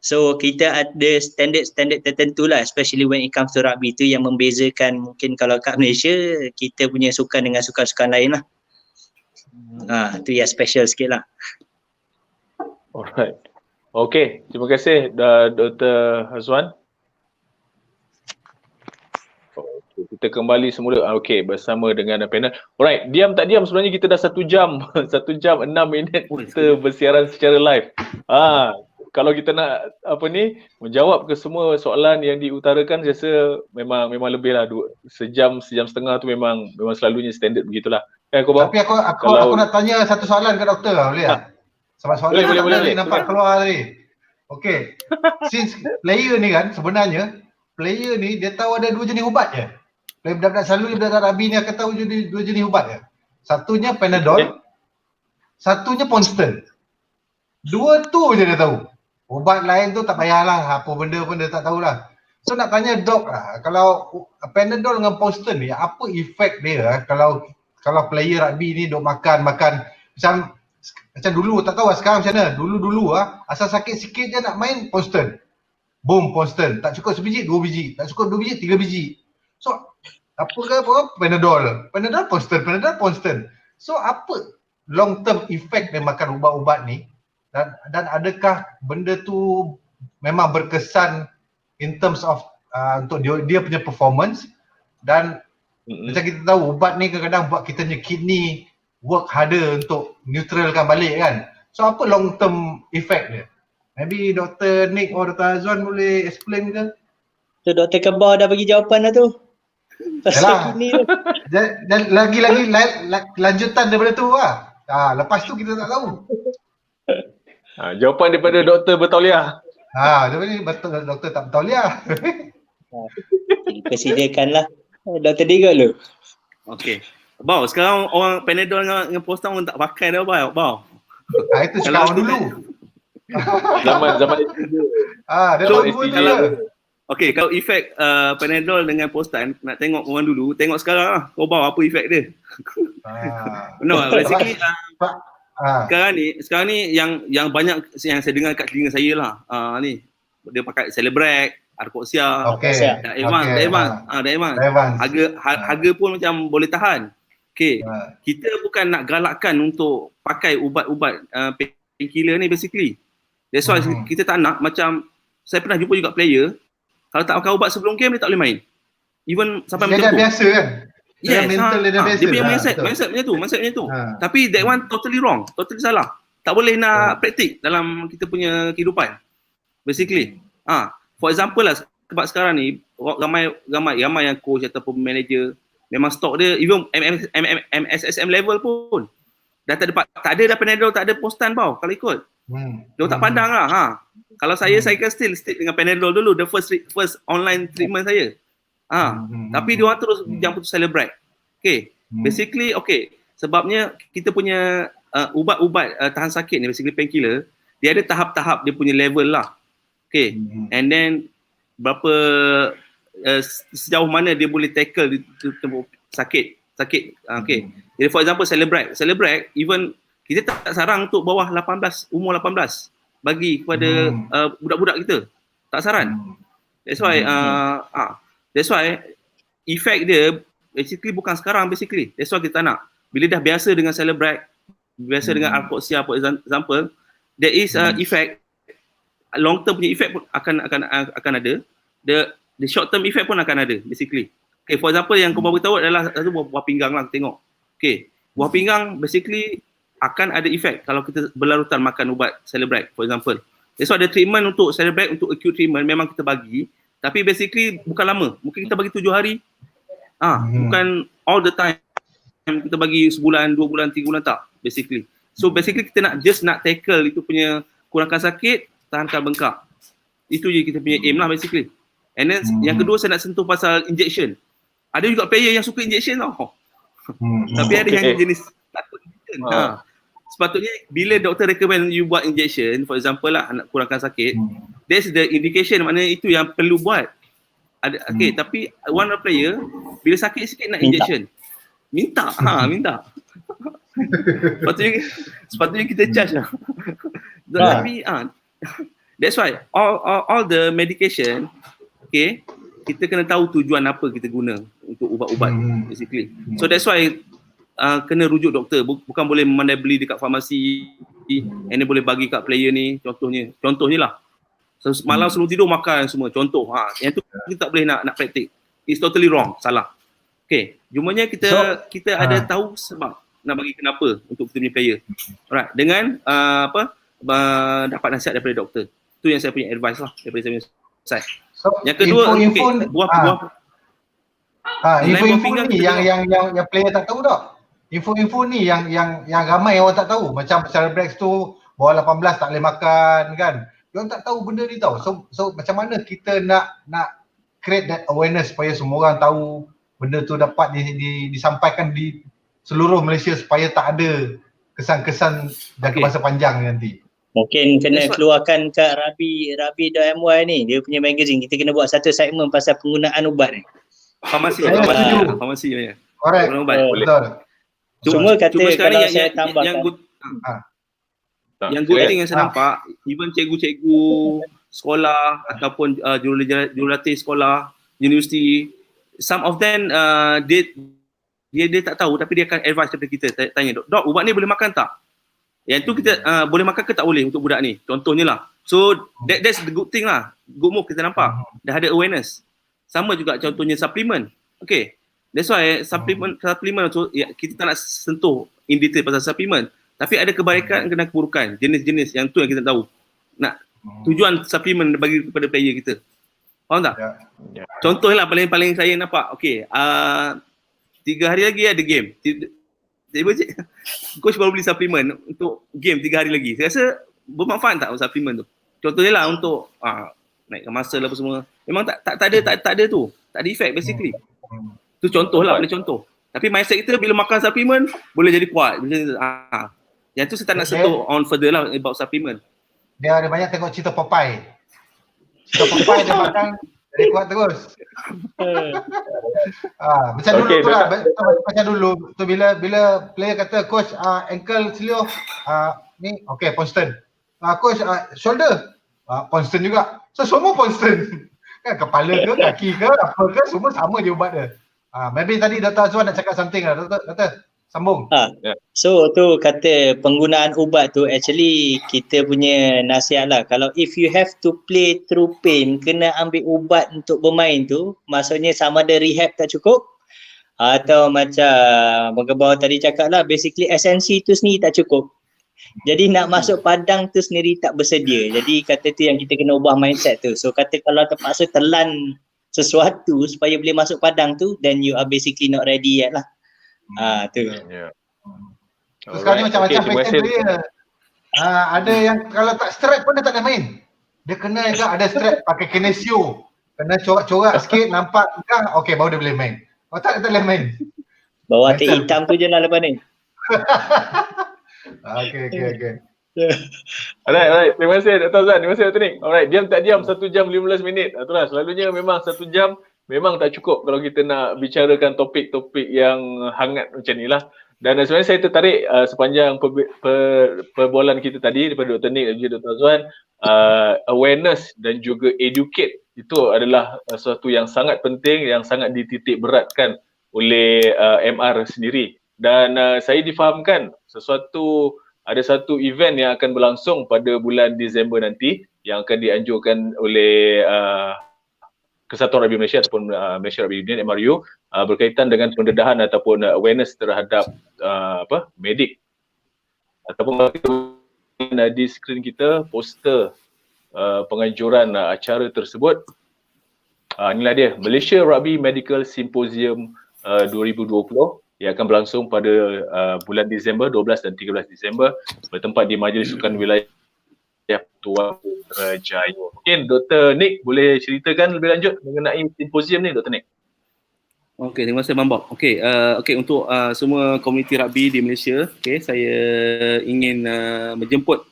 S6: So kita ada standard tertentu lah, especially when it comes to rugby tu yang membezakan mungkin kalau kat Malaysia kita punya sukan dengan sukan-sukan lain lah. Tu yang special sikit lah.
S4: Alright. Okay, terima kasih Dr. Azwan. Kita kembali semula. Okay, bersama dengan panel. Alright, diam tak diam sebenarnya kita dah 1 jam 1 jam 6 minit kita bersiaran secara live. Kalau kita nak menjawab ke semua soalan yang diutarakan, saya rasa memang lebih lah sejam setengah tu memang selalunya standard begitulah.
S1: Tapi aku nak tanya satu soalan ke doktor lah, boleh tak? Sebab soalan boleh nampak keluar tadi. Okay, since player ni kan sebenarnya player ni dia tahu ada 2 jenis ubat je. Budak-budak selalu budak Rugby ni akan tahu 2 jenis ubat je. Satunya Panadol, satunya Ponston. 2 tu je dia tahu. Ubat lain tu tak payahlah, apa benda pun dia tak tahulah. So nak tanya dok lah, kalau Panadol dengan Ponston ni apa efek dia kalau player rugby ni dok makan macam dulu, tak tahu lah sekarang macam mana. Dulu asal sakit sikit je nak main Ponston. Boom, Ponston. Tak cukup sebiji, 2 biji. Tak cukup 2 biji, 3 biji. So apa Panadol, Ponston. So apa long term effect dia makan ubat-ubat ni, dan adakah benda tu memang berkesan in terms of untuk dia punya performance, dan macam kita tahu ubat ni kadang-kadang buat kita punya kidney work harder untuk neutralkan balik kan. So apa long term effect dia? Maybe Dr. Nick or Dr. Azwan boleh explain ke?
S6: Tu Dr. Kebah dah bagi jawapan dah tu. Pasal kini tu.
S1: Dan lagi lanjutan daripada tu lah. Lepas tu kita tak tahu.
S4: Jawapan daripada Dr. Bertauliah.
S1: Jadi betul doktor tak bertauliah.
S6: Persilakanlah. Dr. Diga dulu.
S5: Okay. Bau, sekarang orang Panadol dengan Ponston pun tak pakai dah bau.
S1: Itu sekarang dulu.
S4: Zaman
S1: dia tahu pun dia.
S5: Okay, kalau efek Panadol dengan Ponston nak tengok orang dulu, tengok sekarang lah. Kau bau apa efek dia? No, basically sekarang ni yang banyak yang saya dengar kat telinga saya lah, ni dia pakai Celebrac, Arcosia, Daeman. Harga pun macam boleh tahan. Okay, kita bukan nak galakkan untuk pakai ubat-ubat painkiller ni basically. That's why kita tak nak, macam saya pernah jumpa juga player, kalau tak pakai ubat sebelum game dia tak boleh main. Even sampai macam tu. Dia
S1: biasa kan?
S5: Yes,
S1: dia
S5: punya mindset macam tu. Tapi that one totally wrong, totally salah. Tak boleh nak praktik dalam kita punya kehidupan. Basically. For example lah, sebab sekarang ni ramai yang coach ataupun manager memang stok dia even MSSM level pun dah tak ada dah Panadol, tak ada Ponston bau kalau ikut. Dia tak pandang lah. Kalau saya kan still stick dengan Panadol dulu, the first online treatment saya. Tapi dia orang terus jump to Celebrac. Okay, basically sebabnya kita punya ubat-ubat tahan sakit ni, basically painkiller, dia ada tahap-tahap dia punya level lah. Okay, and then berapa sejauh mana dia boleh tackle sakit. sakit. Okay. Jadi for example celebrate even kita tak sarang untuk bawah 18, umur 18 bagi kepada budak-budak kita. Tak saran. That's why effect dia basically bukan sekarang basically. That's why kita nak. Bila dah biasa dengan celebrate, biasa dengan alkoxia for example, there is effect, long term punya effect pun akan ada. The short term effect pun akan ada basically. Okay, for example yang kau baru tahu adalah satu buah pinggang lah, tengok. Okay, buah pinggang basically akan ada efek kalau kita berlarutan makan ubat celebrate for example. That's why the treatment untuk celebrate, untuk acute treatment memang kita bagi, tapi basically bukan lama. Mungkin kita bagi 7 hari. Bukan all the time kita bagi sebulan, 2 bulan, 3 bulan, tak basically. So basically kita nak tackle itu punya kurangkan sakit, tahankan bengkak. Itu je kita punya aim lah basically. And then yang kedua saya nak sentuh pasal injection. Ada juga player yang suka injection tau. Tapi ada yang jenis takut injection. Sepatutnya bila doktor recommend you buat injection, for example lah nak kurangkan sakit, that's the indication, maknanya itu yang perlu buat. Okay, tapi one of player bila sakit sikit nak injection. Minta. Sepatutnya kita charge lah. Tapi that's why all the medication, okay, kita kena tahu tujuan apa kita guna untuk ubat-ubat basically. So that's why kena rujuk doktor, bukan boleh memandai beli dekat farmasi and then boleh bagi kat player ni. Contohnya lah, malam sebelum tidur makan semua, contoh. Yang tu kita tak boleh nak praktik. It's totally wrong, salah. Okay, cumanya kita ada tahu sebab nak bagi kenapa untuk kita punya player. Alright, dengan dapat nasihat daripada doktor. Tu yang saya punya advice lah daripada saya punya side.
S1: So,
S5: yang kedua,
S1: info ni yang player tak tahu tak. Info ni yang ramai orang tak tahu. Macam Cerebrex tu bawah 18 tak boleh makan kan. Diorang tak tahu benda ni tau. So macam mana kita nak create that awareness supaya semua orang tahu benda tu dapat disampaikan di seluruh Malaysia supaya tak ada kesan-kesan jangka masa panjang nanti.
S6: Mungkin kena keluarkan kat Rabi.my ni, dia punya magazine. Kita kena buat satu segmen pasal penggunaan ubat ni.
S5: Farmasi banyak.
S1: Correct. Betul.
S6: Cuma kalau saya tambahkan
S5: yang good thing yang saya nampak, even cikgu-cikgu sekolah ataupun jurulatih sekolah, universiti, some of them dia tak tahu tapi dia akan advise kepada kita, tanya, dok ubat ni boleh makan tak? Yang tu kita boleh makan ke tak boleh untuk budak ni, contohnya lah. So that's the good thing lah, good move kita nampak, dah ada awareness. Sama juga contohnya suplemen. Okay, that's why suplemen tu kita tak nak sentuh in detail pasal suplemen, tapi ada kebaikan dan keburukan, jenis-jenis yang tu yang kita tahu. Nak tujuan suplemen bagi kepada player kita, faham tak? Contohnya lah paling saya nampak, okay, 3 hari lagi ada game, tiba-tiba coach baru beli suplemen untuk game 3 hari lagi. Saya rasa bermanfaat tak suplemen tu? Contohnya lah untuk naikkan masa lah apa semua. Memang tak ada tu. Tak ada effect basically. Tu contoh lah, boleh contoh. Tapi mindset kita bila makan suplemen boleh jadi kuat. Yang tu saya tak nak sentuh on further lah about suplemen.
S1: Dia ada banyak tengok cerita Popeye. Cerita Popeye dia makan jadi kuat terus. Macam dulu tu lah, macam dulu tu bila player kata coach ankle Silio ni okay Ponston. Coach shoulder Ponston juga. So semua Ponston. Kan kepala ke kaki ke apa ke semua sama je ubat dia. Maybe tadi Dr. Azwan nak cakap something lah. Doktor sambung.
S6: So tu kata penggunaan ubat tu actually kita punya nasihat lah. Kalau if you have to play through pain, kena ambil ubat untuk bermain tu, maksudnya sama ada rehab tak cukup atau macam Bawah tadi cakap lah, basically SNC tu sendiri tak cukup. Jadi nak masuk padang tu sendiri tak bersedia. Jadi kata tu yang kita kena ubah mindset tu. So kata kalau terpaksa telan sesuatu supaya boleh masuk padang tu, then you are basically not ready yet lah. Tu.
S1: So sekarang ni macam-macam pattern dia. Ada yang kalau tak strap pun dia tak boleh main. Dia kena juga ada strap, pakai kinesio. Kena corak-corak sikit nampak kan, okey baru dia boleh main. Kalau tak dia tak boleh main.
S6: Bawa tik hitam tu je lah lepas ni.
S1: Okay.
S4: Alright. Terima kasih Dr. Azwan. Terima kasih Dr. Nick. Alright, diam tak diam 1 jam 15 minit. Itulah selalunya memang 1 jam memang tak cukup kalau kita nak bicarakan topik-topik yang hangat macam ni lah. Dan sebenarnya saya tertarik sepanjang perbualan kita tadi daripada Dr. Nick dan juga Dr. Azwan, awareness dan juga educate itu adalah sesuatu yang sangat penting, yang sangat dititik beratkan oleh MR sendiri. Dan saya difahamkan ada satu event yang akan berlangsung pada bulan Disember nanti yang akan dianjurkan oleh Kesatuan Rugby Malaysia ataupun Malaysia Rugby Union MRU berkaitan dengan pendedahan ataupun awareness terhadap medik. Ataupun di skrin kita poster penganjuran acara tersebut. Inilah dia, Malaysia Rugby Medical Symposium 2020 yang akan berlangsung pada bulan Disember, 12 dan 13 Disember, bertempat di Majlis Sukan Wilayah Tuan Putrajaya. Mungkin Dr. Nick boleh ceritakan lebih lanjut mengenai simposium ni, Dr. Nick.
S5: Okey, terima kasih Bang Bob. Okey, untuk semua komuniti rugby di Malaysia, saya ingin menjemput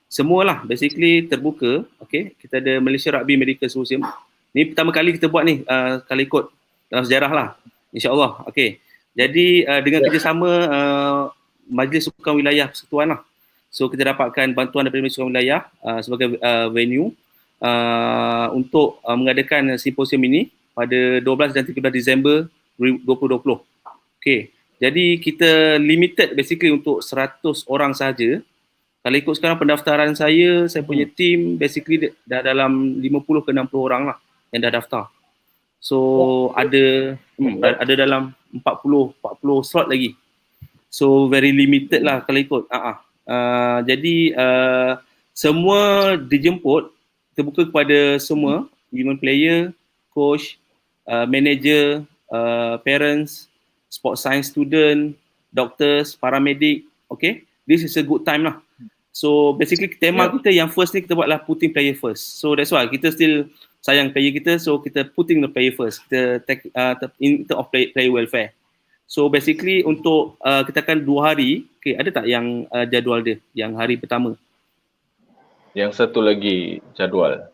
S5: semualah, basically terbuka. Okey, kita ada Malaysia Rugby Medical Symposium. Ni pertama kali kita buat ni, kalau ikut dalam sejarah lah, insya-Allah. Okey. Jadi dengan kerjasama Majlis Sukan Wilayah Persekutuan lah. So kita dapatkan bantuan daripada Majlis Sukan Wilayah sebagai venue untuk mengadakan simposium ini pada 12 dan 13 Disember 2020. Okey. Jadi kita limited basically untuk 100 orang sahaja. Kalau ikut sekarang pendaftaran saya punya team basically dah dalam 50 ke 60 orang lah yang dah daftar. So ada dalam 40 slot lagi. So very limited lah kalau ikut. Jadi semua dijemput, terbuka kepada semua, human player, coach, manager, parents, sport science student, doctors, paramedik. Okay, this is a good time lah. So basically tema kita yang first ni kita buatlah putting player first. So that's why kita still sayang player kita, so kita putting the player first. Kita take in terms of player welfare. So basically untuk kita akan 2 hari. Okay, ada tak yang jadual dia yang hari pertama?
S4: Yang satu lagi jadual.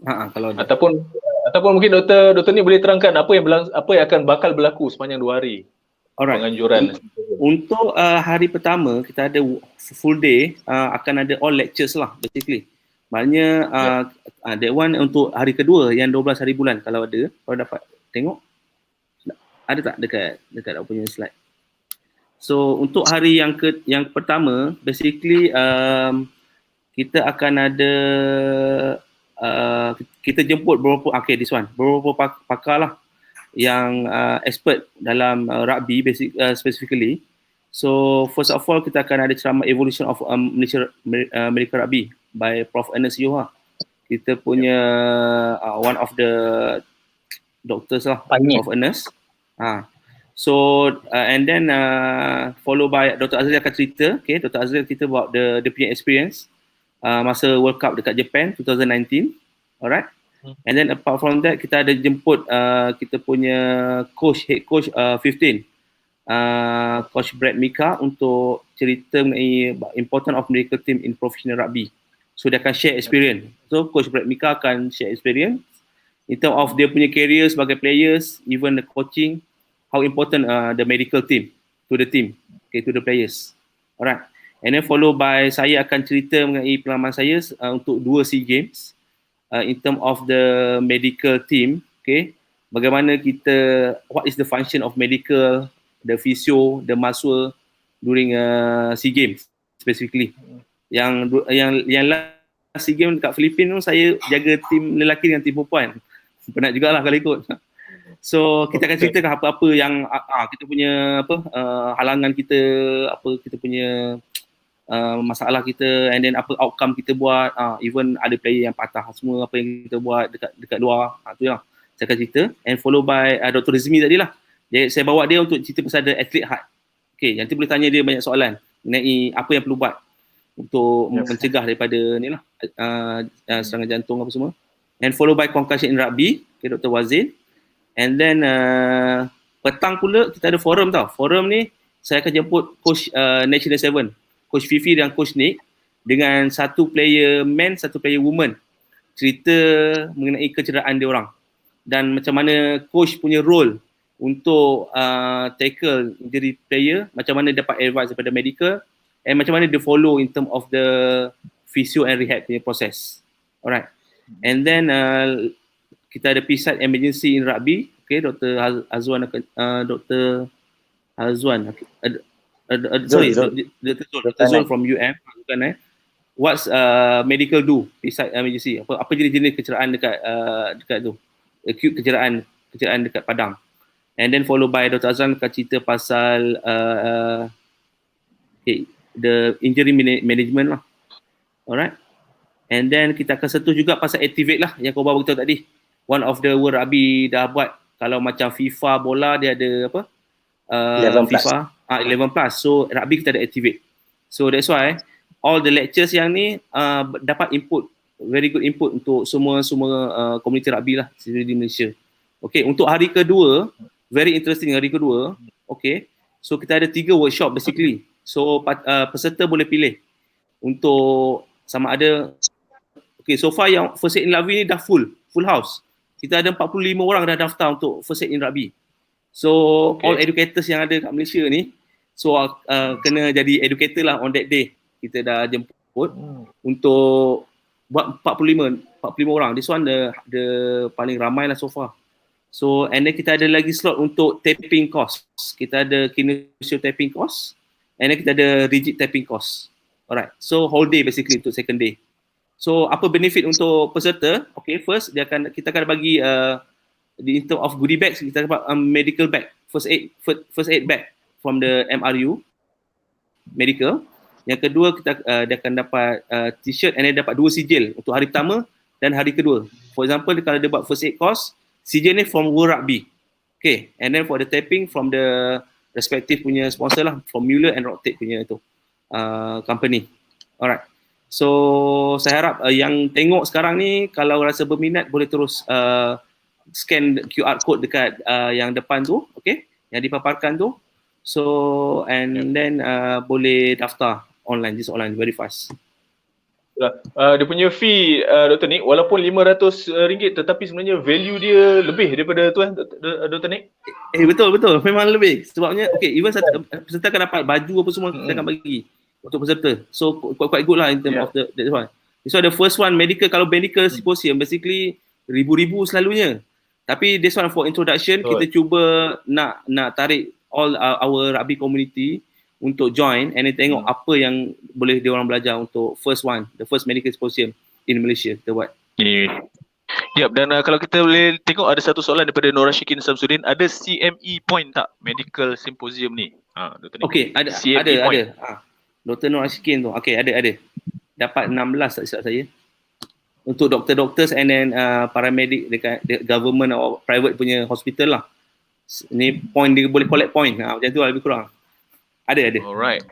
S5: Kalau ada.
S4: Ataupun mungkin Doktor ni boleh terangkan apa yang akan bakal berlaku sepanjang 2 hari.
S5: Alright.
S4: Penganjuran.
S5: Untuk hari pertama kita ada full day, akan ada all lectures lah basically. Maknanya that one untuk hari kedua yang 12 hari bulan, kalau dapat tengok. Ada tak dekat aku punya slide? So untuk hari yang pertama basically kita akan ada kita jemput beberapa pakar lah yang expert dalam rugby specifically. So first of all kita akan ada ceramah evolution of Malaysia Medical Rugby by Prof Ernest Yoha. Kita punya one of the doctors lah, Prof Ernest. So and then follow by Dr. Azril akan cerita. Okay, Dr. Azril cerita about the punya experience masa World Cup dekat Japan 2019. Alright. And then apart from that kita ada jemput kita punya head coach 15 Coach Brad Mika untuk cerita mengenai important of medical team in professional rugby. So dia akan share experience. So Coach Brad Mika akan share experience in terms of dia punya career sebagai players, even the coaching, how important the medical team to the team, okay, to the players. Alright. And then follow by saya akan cerita mengenai pengalaman saya untuk 2 SEA Games in terms of the medical team, okay. Bagaimana what is the function of medical, the physio, the muscle during SEA Games specifically. Yang last SEA Games dekat Filipina tu saya jaga tim lelaki dengan tim perempuan. Penat jugalah kalau ikut. So kita akan ceritakan apa-apa yang kita punya halangan kita, kita punya masalah kita, and then apa outcome kita buat, even ada player yang patah, semua apa yang kita buat dekat luar, tu lah saya akan cerita. And follow by Dr. Rizmi tadi lah. Jadi saya bawa dia untuk cerita pasal the athlete heart. Okay, nanti boleh tanya dia banyak soalan mengenai apa yang perlu buat untuk mencegah daripada ni lah serangan jantung apa semua. And follow by concussion in rugby, okay, Dr. Wazir. And then petang pula kita ada forum tau. Forum ni saya akan jemput coach National 7, Coach Fifi dan Coach Nick, dengan 1 player man, 1 player woman, cerita mengenai kecederaan dia orang. dan macam mana coach punya role untuk tackle injury player, macam mana dapat advice daripada medical, and macam mana dia follow in term of the physio and rehab punya proses. Alright. And then kita ada PSAT emergency in rugby. Okay, Dr. Azwan Dr. Azwan. Sorry, Dr. Zul from UM. Bukan What's medical do PSAT emergency? Apa jenis-jenis kecederaan dekat tu? Acute kecederaan dekat Padang. And then followed by Dr. Azwan akan cerita pasal the injury management lah. Alright. And then kita akan sentuh juga pasal activate lah yang kau bawa beritahu tadi. One of the World Rugby dah buat. Kalau macam FIFA bola dia ada apa?
S6: 11
S5: FIFA 11 plus. So rugby kita ada activate. So that's why all the lectures yang ni dapat input, very good input untuk semua komuniti rugby lah di Malaysia. Okay, untuk hari kedua, very interesting hari kedua. Okay, so kita ada 3 workshop basically. So peserta boleh pilih untuk sama ada. Okay, so far yang first aid in rugby ni dah full house. Kita ada 45 orang dah daftar untuk first aid in rugby. So all educators yang ada kat Malaysia ni, so kena jadi educator lah on that day. Kita dah jemput untuk buat 45 orang. This one the paling ramai lah so far. So and then kita ada lagi slot untuk tapping course. Kita ada kinesio tapping course, and then kita ada rigid tapping course. Alright. So whole day basically untuk second day. So apa benefit untuk peserta? Okay, first kita akan bagi in term of goodie bags, kita dapat medical bag, first aid bag from the MRU medical. Yang kedua dia akan dapat t-shirt, and then dapat 2 sijil untuk hari pertama dan hari kedua. For example, kalau dia buat first aid course, sijil ni from World Rugby. Okay, and then for the taping from the respective punya sponsor lah, from Mueller and Rocktape punya tu company. Alright. So saya harap yang tengok sekarang ni kalau rasa berminat boleh terus scan QR code dekat yang depan tu, okay, yang dipaparkan tu. So and then boleh daftar online, just online, very fast.
S4: Dia punya fee Dr. Nick walaupun RM500 tetapi sebenarnya value dia lebih daripada tu Dr. Nick.
S5: Betul memang lebih sebabnya okay, even peserta akan dapat baju apa semua kita akan bagi untuk peserta. So quite good lah in term of that one. This one the first one medical. Kalau medical symposium basically ribu-ribu selalunya. Tapi this one for introduction, kita cuba nak tarik all our rugby community untuk join and then tengok apa yang boleh diorang belajar untuk the first medical symposium in Malaysia kita buat.
S4: Yep, dan kalau kita boleh tengok ada satu soalan daripada Nora Syikin Samsudin, ada CME point tak medical symposium ni? Dr. Nick.
S5: Okay, ada. Dr. Nora Syikin tu. Okay, ada. Dapat 16 tak silap saya. Untuk doktor-doktor and then paramedik dekat government atau private punya hospital lah. Ni point dia boleh collect point. Macam tu lah lebih kurang. Ada.
S4: Alright.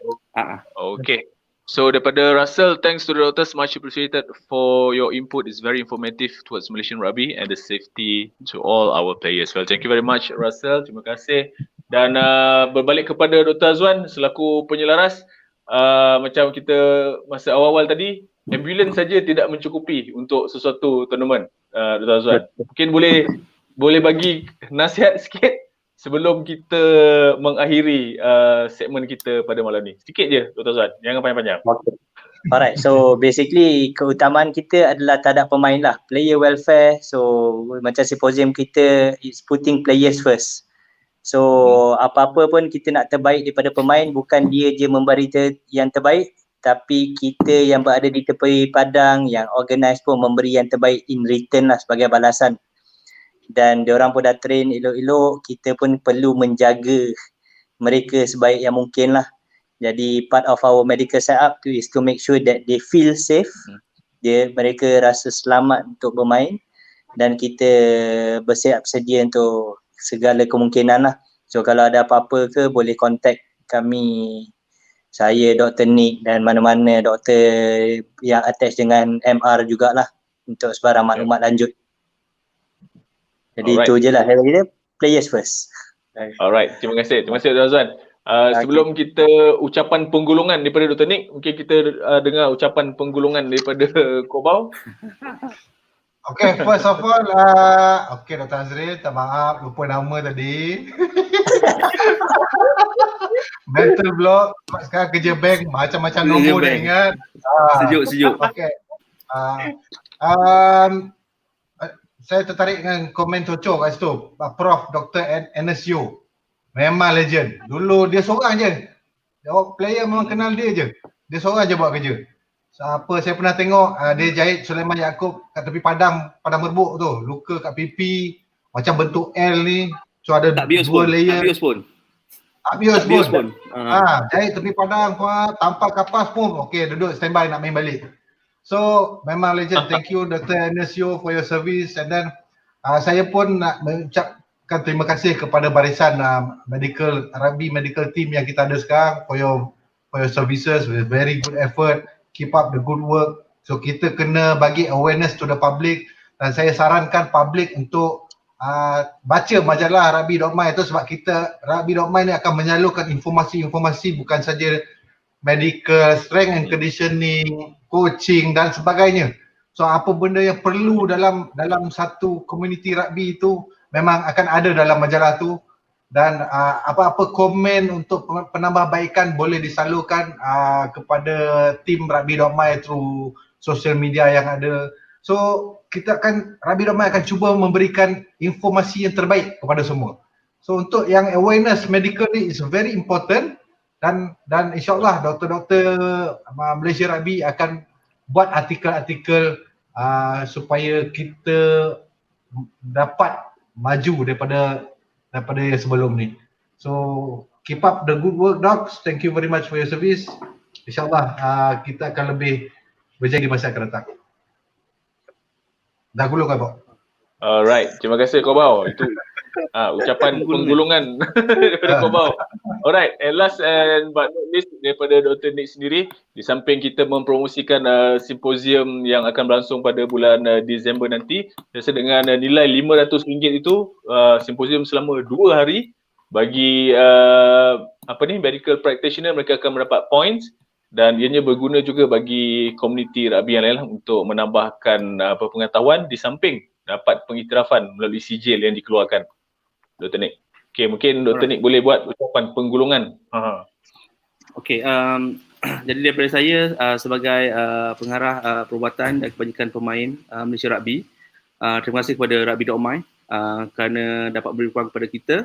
S4: Okay. So daripada Russell, thanks to the doctors, much appreciated for your input. It's very informative towards Malaysian rugby and the safety to all our players. Well, thank you very much Russell. Terima kasih. Dan berbalik kepada Dr. Azwan selaku penyelaras, macam kita masa awal-awal tadi, ambulans saja tidak mencukupi untuk sesuatu tournament, Dr. Azwan. Mungkin boleh bagi nasihat sikit sebelum kita mengakhiri segmen kita pada malam ni. Sikit je Dr. Azwan, jangan panjang-panjang.
S6: Okay. Alright, so basically keutamaan kita adalah tak ada pemain lah, player welfare. So macam symposium kita is putting players first. So apa-apa pun kita nak terbaik daripada pemain, bukan dia je memberi yang terbaik, tapi kita yang berada di tepi padang, yang organize pun memberi yang terbaik in return lah sebagai balasan. Dan diorang pun dah train elok-elok, kita pun perlu menjaga mereka sebaik yang mungkin lah. Jadi part of our medical setup tu is to make sure that they feel safe, mereka rasa selamat untuk bermain, dan kita bersiap sedia untuk segala kemungkinan lah. So kalau ada apa-apa ke boleh contact kami, saya, Dr. Nick dan mana-mana doktor yang attach dengan MR jugalah untuk sebarang maklumat lanjut. Jadi itu je lah saya kata, players first.
S4: Alright, terima kasih Dr. Azwan. Sebelum kita ucapan penggulungan daripada Dr. Nick, mungkin kita dengar ucapan penggulungan daripada Kobau.
S1: Okay, first of all, okay Dr. Azril, tak maaf lupa nama tadi. Mental block, sekarang kerja bank, macam-macam
S5: Kerja
S1: nombor dia
S5: bank.
S1: ingat.
S5: Sejuk.
S1: Okay. Um, saya tertarik dengan komen Coco kat situ. Prof Dr. Ernest Yeo. Memang legend. Dulu dia seorang je. Player memang kenal dia je. Dia seorang je buat kerja. So, apa saya pernah tengok dia jahit Sulaiman Yaakob kat tepi padang merbuk tu. Luka kat pipi macam bentuk L ni. So ada
S5: Tak bius
S1: dua
S5: pun.
S1: layer. Tak bius pun. Jahit tepi padang tanpa kapas pun. Okay, duduk standby nak main balik. So memang legend. Thank you Dr. Ernest Yeo for your service. And then saya pun nak mengucapkan terima kasih kepada barisan rugby medical team yang kita ada sekarang for your services with very good effort. Keep up the good work. So kita kena bagi awareness to the public dan saya sarankan public untuk baca majalah Rugby.my tu sebab kita Rugby.my ni akan menyalurkan informasi-informasi bukan saja medical, strength and conditioning, coaching dan sebagainya. So apa benda yang perlu dalam satu community rugby itu memang akan ada dalam majalah tu dan apa-apa komen untuk penambahbaikan boleh disalurkan kepada tim Rugby.my through social media yang ada. So kita akan Rugby.my akan cuba memberikan informasi yang terbaik kepada semua. So untuk yang awareness medical ni is very important dan insyaAllah doktor-doktor Malaysia Rugby akan buat artikel-artikel supaya kita dapat maju daripada yang sebelum ni. So keep up the good work docs. Thank you very much for your service. InsyaAllah kita akan lebih berjaya di masa akan datang. Dah gulung kan Bob?
S4: Alright, terima kasih Kobau. Itu ucapan penggulungan daripada Kobau. Alright, and last but not least daripada Dr. Nick sendiri, di samping kita mempromosikan simposium yang akan berlangsung pada bulan Disember nanti, biasa dengan nilai RM500 itu, simposium selama 2 hari bagi medical practitioner, mereka akan mendapat points dan ianya berguna juga bagi komuniti rugby yang lain untuk menambahkan pengetahuan di samping dapat pengiktirafan melalui sijil yang dikeluarkan. Dr. Nick. Okay, mungkin Dr. Nick boleh buat ucapan penggulungan.
S5: Okay, jadi daripada saya sebagai pengarah perubatan dan kebajikan pemain Malaysia Rugby, terima kasih kepada Rugby.my kerana dapat beri ruang kepada kita.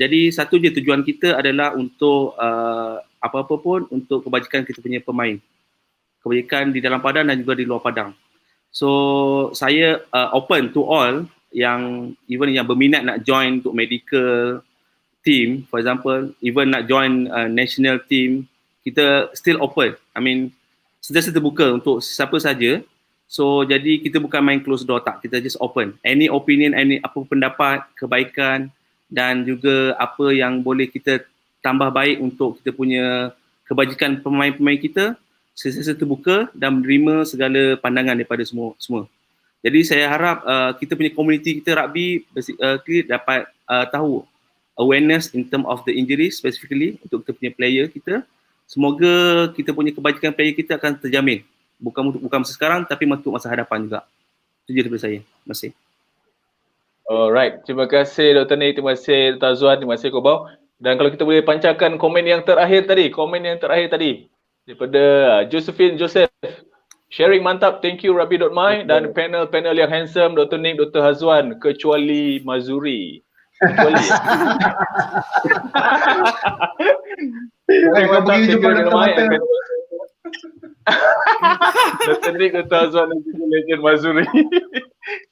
S5: Jadi satu je tujuan kita adalah untuk apa-apa pun untuk kebajikan kita punya pemain. Kebajikan di dalam padang dan juga di luar padang. So saya open to all yang even yang berminat nak join untuk medical team, for example, even nak join national team, kita still open. I mean, sentiasa terbuka untuk siapa saja. So jadi kita bukan main close door, tak, kita just open. Any opinion, apa pendapat, kebaikan dan juga apa yang boleh kita tambah baik untuk kita punya kebajikan pemain-pemain kita, sentiasa terbuka dan menerima segala pandangan daripada semua. Jadi saya harap kita punya komuniti kita rugby dapat tahu awareness in term of the injury specifically untuk kita punya player kita. Semoga kita punya kebajikan player kita akan terjamin. Bukan masa sekarang tapi untuk masa hadapan juga. Itu je daripada saya. Terima kasih.
S4: Alright, terima kasih Dr. Nick, terima kasih Dr. Azwan, terima kasih Kobau. Dan kalau kita boleh pancarkan komen yang terakhir tadi daripada Josephine Joseph. Sharing mantap, thank you Rugby.my dan panel yang handsome Dr. Nick, Dr. Hazwan, kecuali Mazuri. Kecuali. Sharing mantap, thank you Rugby.my. Dr. Nick, Dr. Hazwan dan juga Legend Mazuri.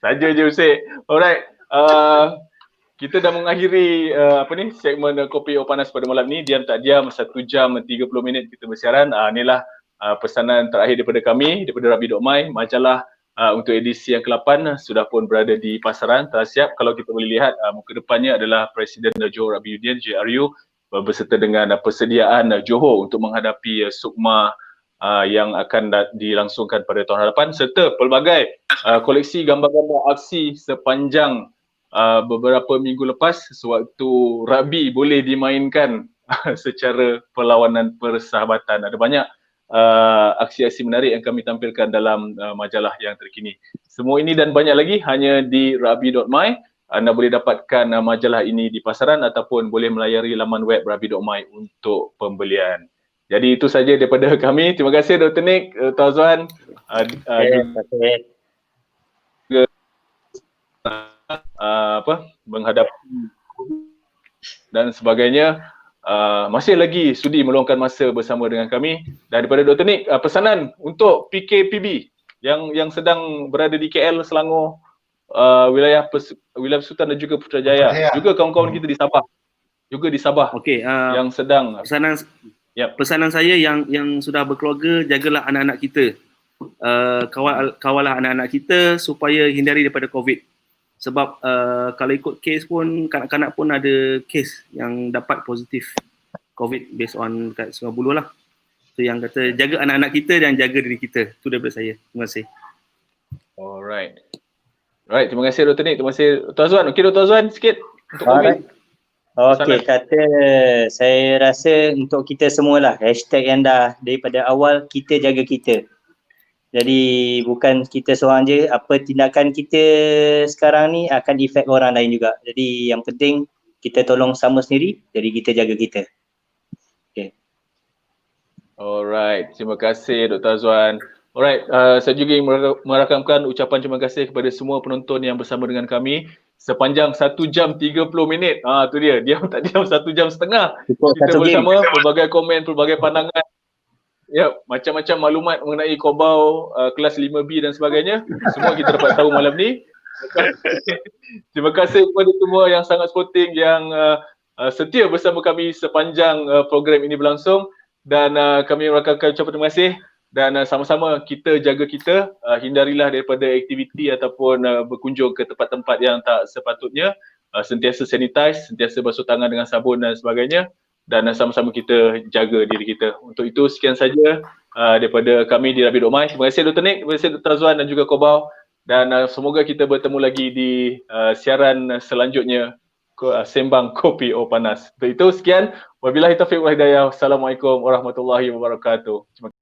S4: Saja je Ustaz. Alright. Kita dah mengakhiri segmen Kopi O Panas pada malam ni. Diam tak diam 1 jam 30 minit kita bersiaran. Inilah pesanan terakhir daripada kami, daripada Rugby.my. Majalah untuk edisi yang ke-8 sudah pun berada di pasaran, telah siap. Kalau kita boleh lihat muka depannya adalah Presiden Johor Rugby Union JRU berserta dengan persediaan Johor untuk menghadapi SUKMA yang akan dilangsungkan pada tahun hadapan, serta pelbagai koleksi gambar-gambar aksi sepanjang beberapa minggu lepas sewaktu rugby boleh dimainkan secara perlawanan persahabatan. Ada banyak aksi-aksi menarik yang kami tampilkan dalam majalah yang terkini. Semua ini dan banyak lagi hanya di rabi.my. Anda boleh dapatkan majalah ini di pasaran ataupun boleh melayari laman web rabi.my untuk pembelian. Jadi itu saja daripada kami. Terima kasih Dr. Nick, Dr. Azwan. Menghadapi dan sebagainya. Masih lagi sudi meluangkan masa bersama dengan kami. Dan daripada Dr. Nick, pesanan untuk PKPB yang sedang berada di KL, Selangor, wilayah Sultan dan juga Putrajaya, juga kawan-kawan kita di Sabah,
S5: Okey,
S4: yang sedang
S5: pesanan saya yang sudah berkeluarga, jagalah anak-anak kita. Kawallah anak-anak kita supaya hindari daripada COVID. Sebab kalau ikut kes pun, kanak-kanak pun ada kes yang dapat positif COVID based on kat Sungai Buloh lah. So yang kata jaga anak-anak kita dan jaga diri kita. Itu daripada saya. Terima kasih.
S4: Alright, terima kasih Dr. Nick. Terima kasih Dr. Azwan. Okey Dr. Azwan, sikit untuk COVID.
S6: Okey, kata saya rasa untuk kita semualah, hashtag yang dah daripada awal, kita jaga kita. Jadi bukan kita seorang je, apa tindakan kita sekarang ni akan efek orang lain juga. Jadi yang penting kita tolong sama sendiri, jadi kita jaga kita. Okay.
S4: Alright, terima kasih Dr. Azwan. Alright, saya juga ingin merakamkan ucapan terima kasih kepada semua penonton yang bersama dengan kami sepanjang 1 jam 30 minit. Tu dia, diam tak diam 1 jam setengah. Kita bersama, pelbagai komen, pelbagai pandangan. Ya, macam-macam maklumat mengenai Kobau, kelas 5B dan sebagainya. Semua kita dapat tahu malam ni. Terima kasih kepada semua yang sangat sporting, yang setia bersama kami sepanjang program ini berlangsung. Dan kami merakamkan ucapan terima kasih. Dan sama-sama kita jaga kita, hindarilah daripada aktiviti ataupun berkunjung ke tempat-tempat yang tak sepatutnya. Sentiasa sanitize, sentiasa basuh tangan dengan sabun dan sebagainya. Dan sama-sama kita jaga diri kita. Untuk itu sekian saja daripada kami di Rabi.my. Terima kasih Dr. Nick, terima kasih Dr. Azwan dan juga Kobau. Dan semoga kita bertemu lagi di siaran selanjutnya, Sembang Kopi O Panas. Untuk itu sekian. Wabillahi taufiq wal hidayah. Assalamualaikum warahmatullahi wabarakatuh.